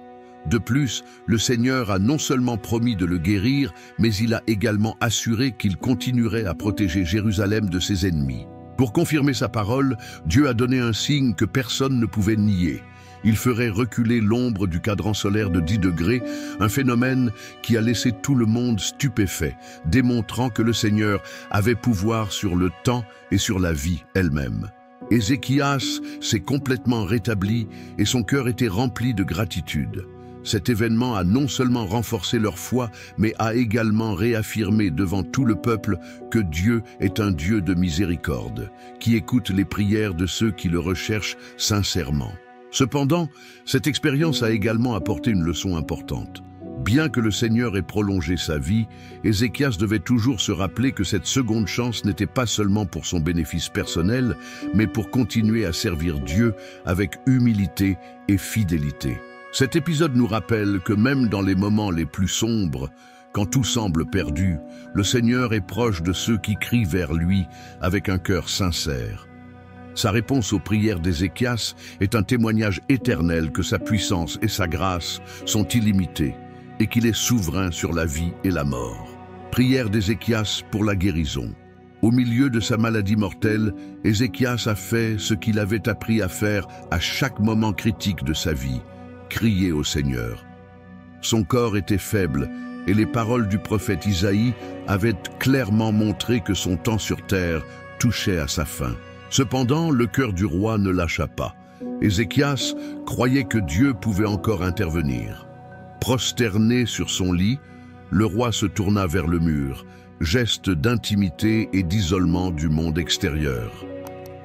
De plus, le Seigneur a non seulement promis de le guérir, mais il a également assuré qu'il continuerait à protéger Jérusalem de ses ennemis. Pour confirmer sa parole, Dieu a donné un signe que personne ne pouvait nier. Il ferait reculer l'ombre du cadran solaire de 10 degrés, un phénomène qui a laissé tout le monde stupéfait, démontrant que le Seigneur avait pouvoir sur le temps et sur la vie elle-même. Ézéchias s'est complètement rétabli et son cœur était rempli de gratitude. Cet événement a non seulement renforcé leur foi, mais a également réaffirmé devant tout le peuple que Dieu est un Dieu de miséricorde, qui écoute les prières de ceux qui le recherchent sincèrement. Cependant, cette expérience a également apporté une leçon importante. Bien que le Seigneur ait prolongé sa vie, Ézéchias devait toujours se rappeler que cette seconde chance n'était pas seulement pour son bénéfice personnel, mais pour continuer à servir Dieu avec humilité et fidélité. Cet épisode nous rappelle que même dans les moments les plus sombres, quand tout semble perdu, le Seigneur est proche de ceux qui crient vers lui avec un cœur sincère. Sa réponse aux prières d'Ézéchias est un témoignage éternel que sa puissance et sa grâce sont illimitées et qu'il est souverain sur la vie et la mort. Prière d'Ézéchias pour la guérison. Au milieu de sa maladie mortelle, Ézéchias a fait ce qu'il avait appris à faire à chaque moment critique de sa vie, crier au Seigneur. Son corps était faible et les paroles du prophète Isaïe avaient clairement montré que son temps sur terre touchait à sa fin. Cependant, le cœur du roi ne lâcha pas. Ézéchias croyait que Dieu pouvait encore intervenir. Prosterné sur son lit, le roi se tourna vers le mur, geste d'intimité et d'isolement du monde extérieur.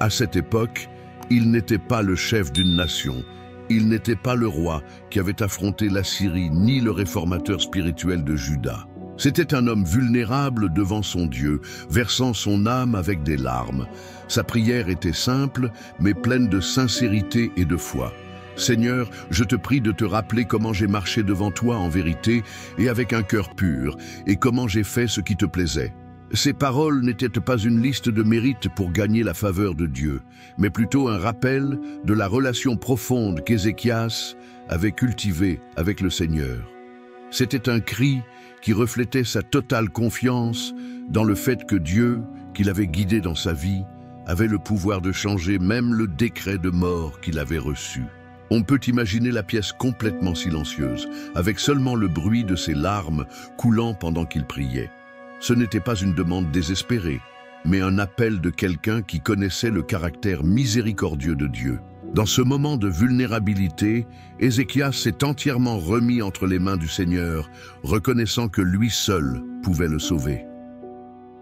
À cette époque, il n'était pas le chef d'une nation. Il n'était pas le roi qui avait affronté l'Assyrie ni le réformateur spirituel de Juda. C'était un homme vulnérable devant son Dieu, versant son âme avec des larmes. Sa prière était simple, mais pleine de sincérité et de foi. « Seigneur, je te prie de te rappeler comment j'ai marché devant toi en vérité et avec un cœur pur, et comment j'ai fait ce qui te plaisait. » Ces paroles n'étaient pas une liste de mérites pour gagner la faveur de Dieu, mais plutôt un rappel de la relation profonde qu'Ézéchias avait cultivée avec le Seigneur. C'était un cri qui reflétait sa totale confiance dans le fait que Dieu, qui l'avait guidé dans sa vie, avait le pouvoir de changer même le décret de mort qu'il avait reçu. On peut imaginer la pièce complètement silencieuse, avec seulement le bruit de ses larmes coulant pendant qu'il priait. Ce n'était pas une demande désespérée, mais un appel de quelqu'un qui connaissait le caractère miséricordieux de Dieu. Dans ce moment de vulnérabilité, Ézéchias s'est entièrement remis entre les mains du Seigneur, reconnaissant que lui seul pouvait le sauver.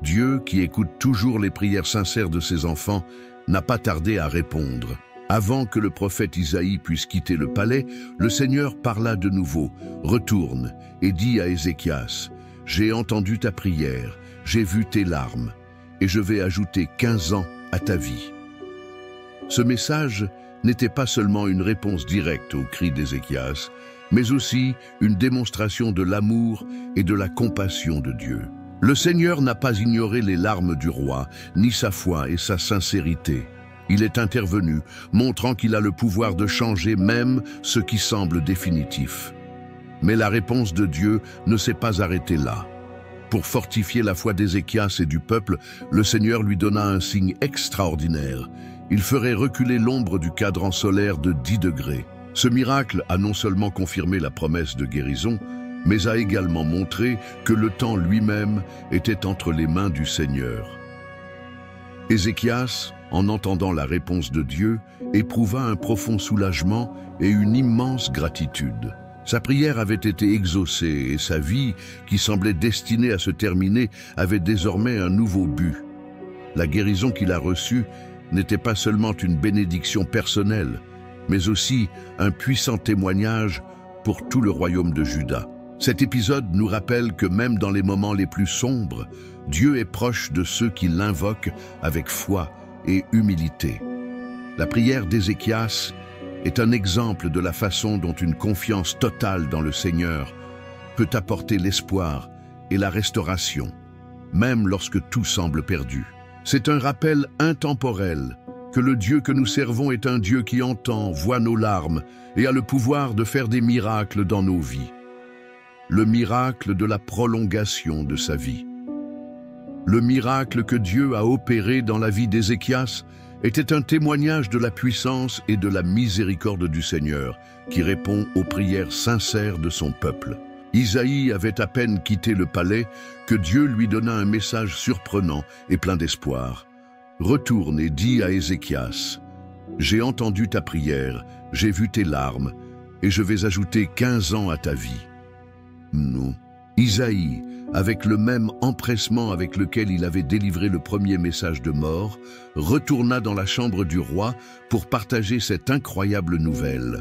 Dieu, qui écoute toujours les prières sincères de ses enfants, n'a pas tardé à répondre. Avant que le prophète Isaïe puisse quitter le palais, le Seigneur parla de nouveau. « Retourne et dis à Ézéchias, j'ai entendu ta prière, j'ai vu tes larmes, et je vais ajouter 15 ans à ta vie. » Ce message n'était pas seulement une réponse directe au cri d'Ézéchias, mais aussi une démonstration de l'amour et de la compassion de Dieu. Le Seigneur n'a pas ignoré les larmes du roi, ni sa foi et sa sincérité. Il est intervenu, montrant qu'il a le pouvoir de changer même ce qui semble définitif. Mais la réponse de Dieu ne s'est pas arrêtée là. Pour fortifier la foi d'Ézéchias et du peuple, le Seigneur lui donna un signe extraordinaire. Il ferait reculer l'ombre du cadran solaire de 10 degrés. Ce miracle a non seulement confirmé la promesse de guérison, mais a également montré que le temps lui-même était entre les mains du Seigneur. Ézéchias, en entendant la réponse de Dieu, éprouva un profond soulagement et une immense gratitude. Sa prière avait été exaucée et sa vie, qui semblait destinée à se terminer, avait désormais un nouveau but. La guérison qu'il a reçue n'était pas seulement une bénédiction personnelle, mais aussi un puissant témoignage pour tout le royaume de Juda. Cet épisode nous rappelle que même dans les moments les plus sombres, Dieu est proche de ceux qui l'invoquent avec foi et humilité. La prière d'Ézéchias est un exemple de la façon dont une confiance totale dans le Seigneur peut apporter l'espoir et la restauration, même lorsque tout semble perdu. C'est un rappel intemporel que le Dieu que nous servons est un Dieu qui entend, voit nos larmes et a le pouvoir de faire des miracles dans nos vies. Le miracle de la prolongation de sa vie. Le miracle que Dieu a opéré dans la vie d'Ézéchias était un témoignage de la puissance et de la miséricorde du Seigneur, qui répond aux prières sincères de son peuple. Isaïe avait à peine quitté le palais que Dieu lui donna un message surprenant et plein d'espoir. « Retourne et dis à Ézéchias, j'ai entendu ta prière, j'ai vu tes larmes, et je vais ajouter 15 ans à ta vie. » Non. Isaïe, avec le même empressement avec lequel il avait délivré le premier message de mort, retourna dans la chambre du roi pour partager cette incroyable nouvelle.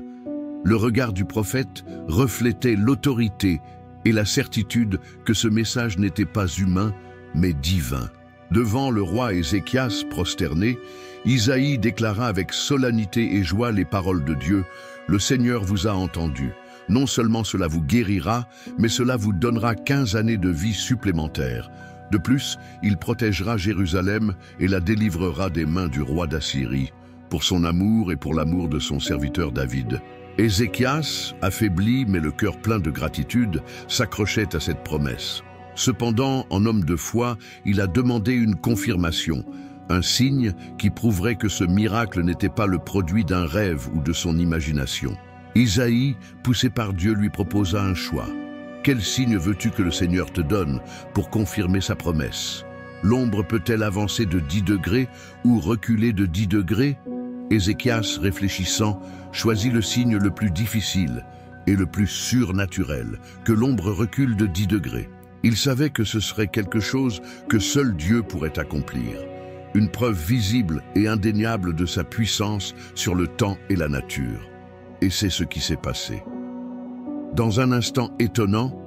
Le regard du prophète reflétait l'autorité et la certitude que ce message n'était pas humain, mais divin. Devant le roi Ézéchias prosterné, Isaïe déclara avec solennité et joie les paroles de Dieu, « Le Seigneur vous a entendu. Non seulement cela vous guérira, mais cela vous donnera 15 années de vie supplémentaires. De plus, il protégera Jérusalem et la délivrera des mains du roi d'Assyrie, pour son amour et pour l'amour de son serviteur David. » Ézéchias, affaibli mais le cœur plein de gratitude, s'accrochait à cette promesse. Cependant, en homme de foi, il a demandé une confirmation, un signe qui prouverait que ce miracle n'était pas le produit d'un rêve ou de son imagination. Isaïe, poussé par Dieu, lui proposa un choix. « Quel signe veux-tu que le Seigneur te donne pour confirmer sa promesse? L'ombre peut-elle avancer de 10 degrés ou reculer de 10 degrés ?» Ézéchias, réfléchissant, choisit le signe le plus difficile et le plus surnaturel, que l'ombre recule de 10 degrés. Il savait que ce serait quelque chose que seul Dieu pourrait accomplir, une preuve visible et indéniable de sa puissance sur le temps et la nature. Et c'est ce qui s'est passé. Dans un instant étonnant,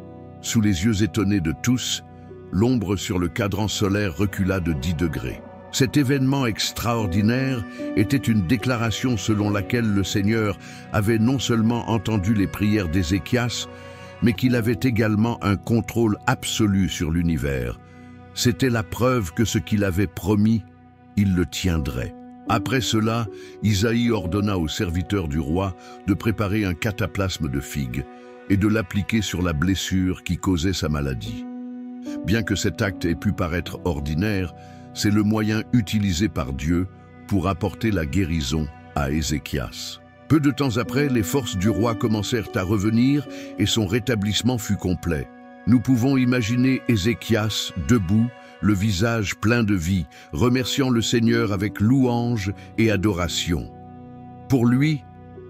sous les yeux étonnés de tous, l'ombre sur le cadran solaire recula de 10 degrés. Cet événement extraordinaire était une déclaration selon laquelle le Seigneur avait non seulement entendu les prières d'Ézéchias, mais qu'il avait également un contrôle absolu sur l'univers. C'était la preuve que ce qu'il avait promis, il le tiendrait. Après cela, Isaïe ordonna aux serviteurs du roi de préparer un cataplasme de figues et de l'appliquer sur la blessure qui causait sa maladie. Bien que cet acte ait pu paraître ordinaire, c'est le moyen utilisé par Dieu pour apporter la guérison à Ézéchias. Peu de temps après, les forces du roi commencèrent à revenir et son rétablissement fut complet. Nous pouvons imaginer Ézéchias debout, le visage plein de vie, remerciant le Seigneur avec louange et adoration. Pour lui,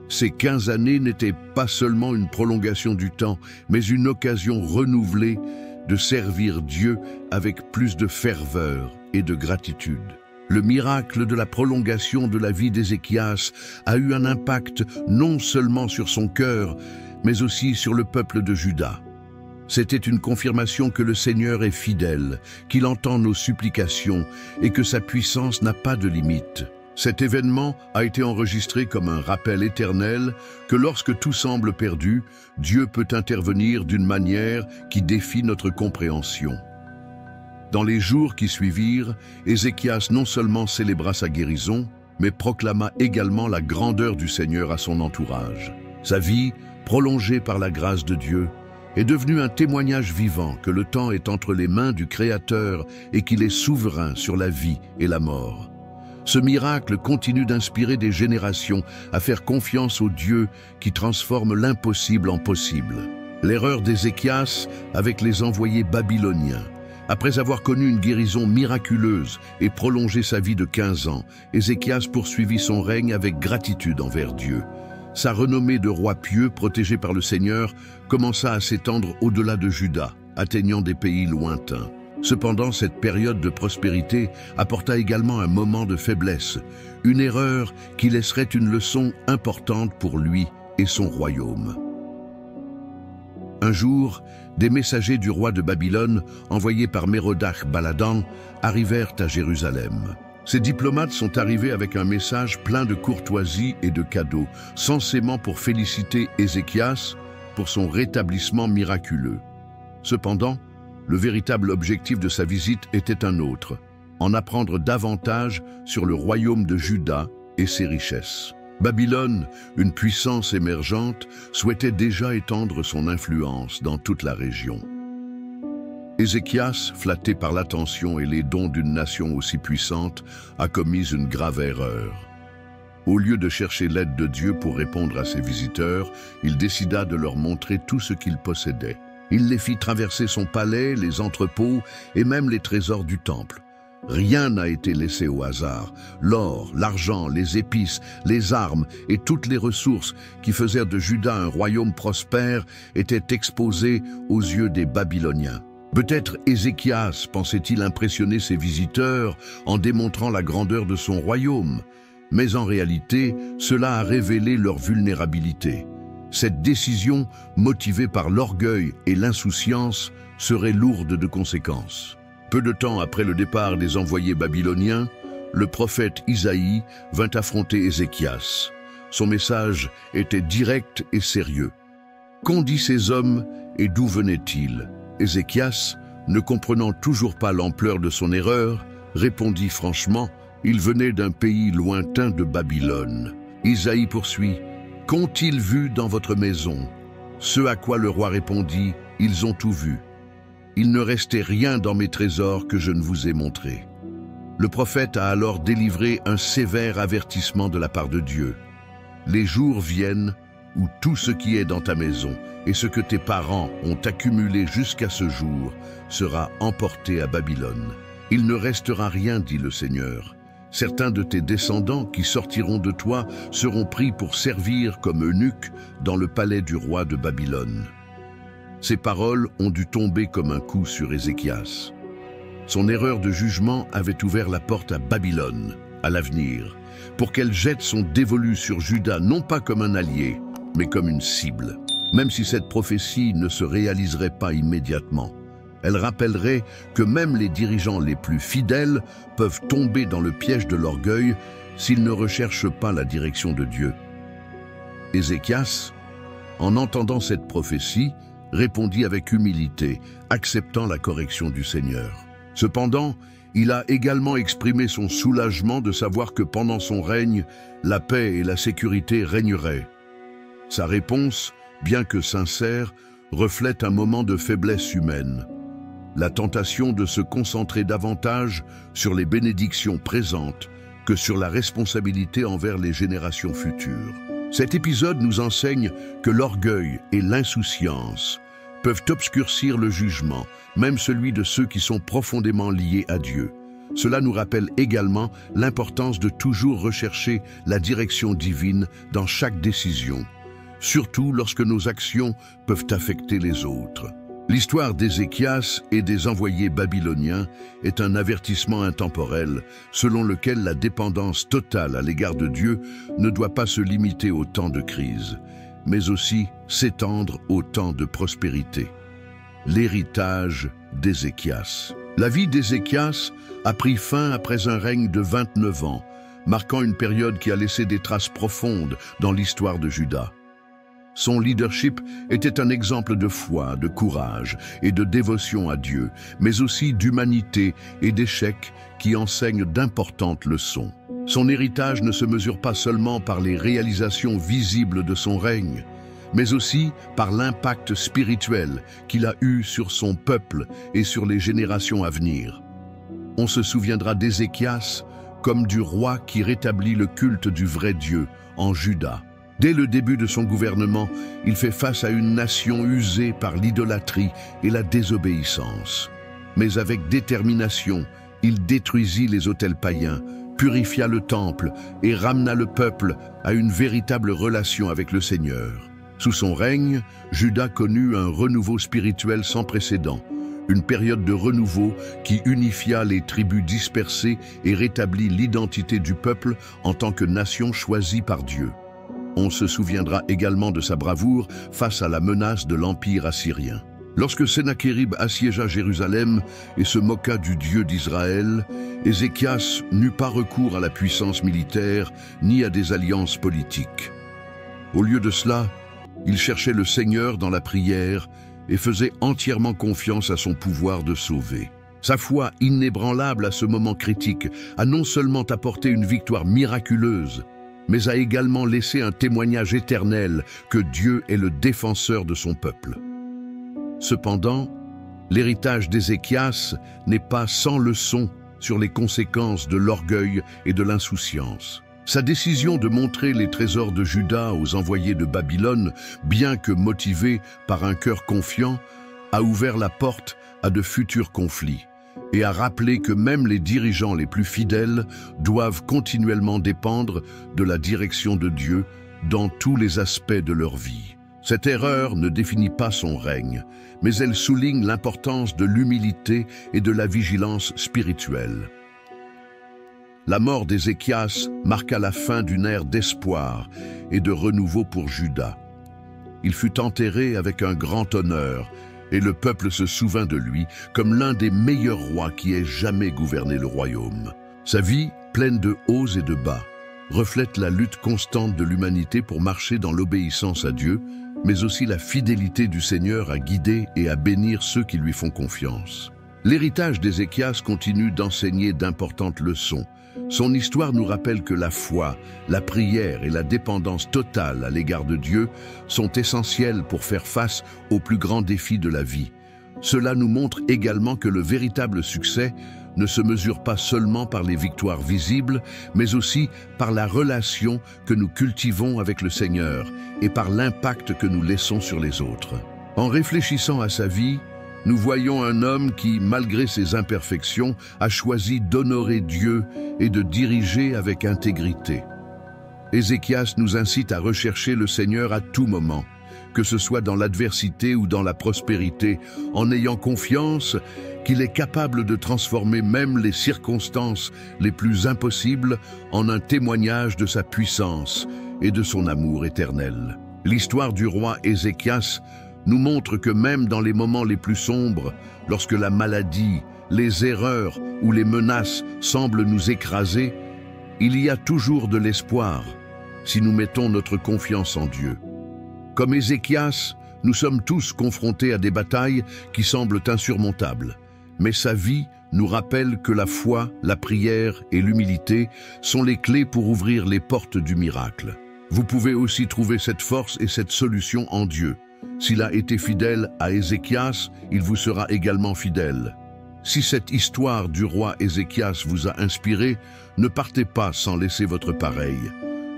ces 15 années n'étaient pas seulement une prolongation du temps, mais une occasion renouvelée de servir Dieu avec plus de ferveur et de gratitude. Le miracle de la prolongation de la vie d'Ézéchias a eu un impact non seulement sur son cœur, mais aussi sur le peuple de Juda. C'était une confirmation que le Seigneur est fidèle, qu'il entend nos supplications et que sa puissance n'a pas de limite. Cet événement a été enregistré comme un rappel éternel que lorsque tout semble perdu, Dieu peut intervenir d'une manière qui défie notre compréhension. Dans les jours qui suivirent, Ézéchias non seulement célébra sa guérison, mais proclama également la grandeur du Seigneur à son entourage. Sa vie, prolongée par la grâce de Dieu, est devenue un témoignage vivant que le temps est entre les mains du Créateur et qu'il est souverain sur la vie et la mort. Ce miracle continue d'inspirer des générations à faire confiance au Dieu qui transforme l'impossible en possible. L'erreur d'Ézéchias avec les envoyés babyloniens. Après avoir connu une guérison miraculeuse et prolongé sa vie de 15 ans, Ézéchias poursuivit son règne avec gratitude envers Dieu. Sa renommée de roi pieux, protégé par le Seigneur, commença à s'étendre au-delà de Juda, atteignant des pays lointains. Cependant, cette période de prospérité apporta également un moment de faiblesse, une erreur qui laisserait une leçon importante pour lui et son royaume. Un jour, des messagers du roi de Babylone, envoyés par Mérodach Baladan, arrivèrent à Jérusalem. Ces diplomates sont arrivés avec un message plein de courtoisie et de cadeaux, censément pour féliciter Ézéchias pour son rétablissement miraculeux. Cependant, le véritable objectif de sa visite était un autre, en apprendre davantage sur le royaume de Juda et ses richesses. Babylone, une puissance émergente, souhaitait déjà étendre son influence dans toute la région. Ézéchias, flatté par l'attention et les dons d'une nation aussi puissante, a commis une grave erreur. Au lieu de chercher l'aide de Dieu pour répondre à ses visiteurs, il décida de leur montrer tout ce qu'il possédait. Il les fit traverser son palais, les entrepôts et même les trésors du temple. Rien n'a été laissé au hasard. L'or, l'argent, les épices, les armes et toutes les ressources qui faisaient de Juda un royaume prospère étaient exposés aux yeux des Babyloniens. Peut-être Ézéchias pensait-il impressionner ses visiteurs en démontrant la grandeur de son royaume, mais en réalité, cela a révélé leur vulnérabilité. Cette décision, motivée par l'orgueil et l'insouciance, serait lourde de conséquences. Peu de temps après le départ des envoyés babyloniens, le prophète Isaïe vint affronter Ézéchias. Son message était direct et sérieux. Qu'ont dit ces hommes et d'où venaient-ils? Ézéchias, ne comprenant toujours pas l'ampleur de son erreur, répondit franchement, « Ils venaient d'un pays lointain de Babylone. » Isaïe poursuit, « Qu'ont-ils vu dans votre maison ?» Ce à quoi le roi répondit, « Ils ont tout vu. Il ne restait rien dans mes trésors que je ne vous ai montré. » Le prophète a alors délivré un sévère avertissement de la part de Dieu. « Les jours viennent où tout ce qui est dans ta maison et ce que tes parents ont accumulé jusqu'à ce jour sera emporté à Babylone. Il ne restera rien, dit le Seigneur. Certains de tes descendants qui sortiront de toi seront pris pour servir comme eunuques dans le palais du roi de Babylone. » Ces paroles ont dû tomber comme un coup sur Ézéchias. Son erreur de jugement avait ouvert la porte à Babylone, à l'avenir, pour qu'elle jette son dévolu sur Juda non pas comme un allié, mais comme une cible. Même si cette prophétie ne se réaliserait pas immédiatement, elle rappellerait que même les dirigeants les plus fidèles peuvent tomber dans le piège de l'orgueil s'ils ne recherchent pas la direction de Dieu. Ézéchias, en entendant cette prophétie, répondit avec humilité, acceptant la correction du Seigneur. Cependant, il a également exprimé son soulagement de savoir que pendant son règne, la paix et la sécurité régneraient. Sa réponse, bien que sincère, reflète un moment de faiblesse humaine. La tentation de se concentrer davantage sur les bénédictions présentes que sur la responsabilité envers les générations futures. Cet épisode nous enseigne que l'orgueil et l'insouciance peuvent obscurcir le jugement, même celui de ceux qui sont profondément liés à Dieu. Cela nous rappelle également l'importance de toujours rechercher la direction divine dans chaque décision, surtout lorsque nos actions peuvent affecter les autres. L'histoire d'Ézéchias et des envoyés babyloniens est un avertissement intemporel selon lequel la dépendance totale à l'égard de Dieu ne doit pas se limiter au temps de crise, mais aussi s'étendre au temps de prospérité. L'héritage d'Ézéchias. La vie d'Ézéchias a pris fin après un règne de 29 ans, marquant une période qui a laissé des traces profondes dans l'histoire de Juda. Son leadership était un exemple de foi, de courage et de dévotion à Dieu, mais aussi d'humanité et d'échec qui enseignent d'importantes leçons. Son héritage ne se mesure pas seulement par les réalisations visibles de son règne, mais aussi par l'impact spirituel qu'il a eu sur son peuple et sur les générations à venir. On se souviendra d'Ézéchias comme du roi qui rétablit le culte du vrai Dieu en Juda. Dès le début de son gouvernement, il fait face à une nation usée par l'idolâtrie et la désobéissance. Mais avec détermination, il détruisit les autels païens, purifia le temple et ramena le peuple à une véritable relation avec le Seigneur. Sous son règne, Juda connut un renouveau spirituel sans précédent, une période de renouveau qui unifia les tribus dispersées et rétablit l'identité du peuple en tant que nation choisie par Dieu. On se souviendra également de sa bravoure face à la menace de l'Empire assyrien. Lorsque Sennachérib assiégea Jérusalem et se moqua du Dieu d'Israël, Ézéchias n'eut pas recours à la puissance militaire ni à des alliances politiques. Au lieu de cela, il cherchait le Seigneur dans la prière et faisait entièrement confiance à son pouvoir de sauver. Sa foi inébranlable à ce moment critique a non seulement apporté une victoire miraculeuse, mais a également laissé un témoignage éternel que Dieu est le défenseur de son peuple. Cependant, l'héritage d'Ézéchias n'est pas sans leçon sur les conséquences de l'orgueil et de l'insouciance. Sa décision de montrer les trésors de Juda aux envoyés de Babylone, bien que motivée par un cœur confiant, a ouvert la porte à de futurs conflits et a rappelé que même les dirigeants les plus fidèles doivent continuellement dépendre de la direction de Dieu dans tous les aspects de leur vie. Cette erreur ne définit pas son règne, mais elle souligne l'importance de l'humilité et de la vigilance spirituelle. La mort d'Ézéchias marqua la fin d'une ère d'espoir et de renouveau pour Juda. Il fut enterré avec un grand honneur, et le peuple se souvint de lui comme l'un des meilleurs rois qui ait jamais gouverné le royaume. Sa vie, pleine de hauts et de bas, reflète la lutte constante de l'humanité pour marcher dans l'obéissance à Dieu, mais aussi la fidélité du Seigneur à guider et à bénir ceux qui lui font confiance. L'héritage d'Ézéchias continue d'enseigner d'importantes leçons. Son histoire nous rappelle que la foi, la prière et la dépendance totale à l'égard de Dieu sont essentielles pour faire face aux plus grands défis de la vie. Cela nous montre également que le véritable succès ne se mesure pas seulement par les victoires visibles, mais aussi par la relation que nous cultivons avec le Seigneur et par l'impact que nous laissons sur les autres. En réfléchissant à sa vie, nous voyons un homme qui, malgré ses imperfections, a choisi d'honorer Dieu et de diriger avec intégrité. Ézéchias nous incite à rechercher le Seigneur à tout moment, que ce soit dans l'adversité ou dans la prospérité, en ayant confiance qu'il est capable de transformer même les circonstances les plus impossibles en un témoignage de sa puissance et de son amour éternel. L'histoire du roi Ézéchias nous montre que même dans les moments les plus sombres, lorsque la maladie, les erreurs ou les menaces semblent nous écraser, il y a toujours de l'espoir si nous mettons notre confiance en Dieu. Comme Ézéchias, nous sommes tous confrontés à des batailles qui semblent insurmontables, mais sa vie nous rappelle que la foi, la prière et l'humilité sont les clés pour ouvrir les portes du miracle. Vous pouvez aussi trouver cette force et cette solution en Dieu. S'il a été fidèle à Ézéchias, il vous sera également fidèle. Si cette histoire du roi Ézéchias vous a inspiré, ne partez pas sans laisser votre pareil.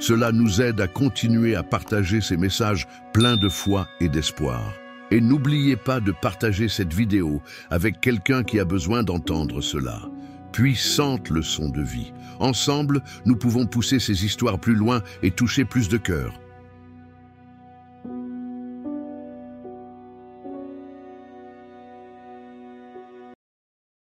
Cela nous aide à continuer à partager ces messages pleins de foi et d'espoir. Et n'oubliez pas de partager cette vidéo avec quelqu'un qui a besoin d'entendre cela. Puissante leçon de vie. Ensemble, nous pouvons pousser ces histoires plus loin et toucher plus de cœurs.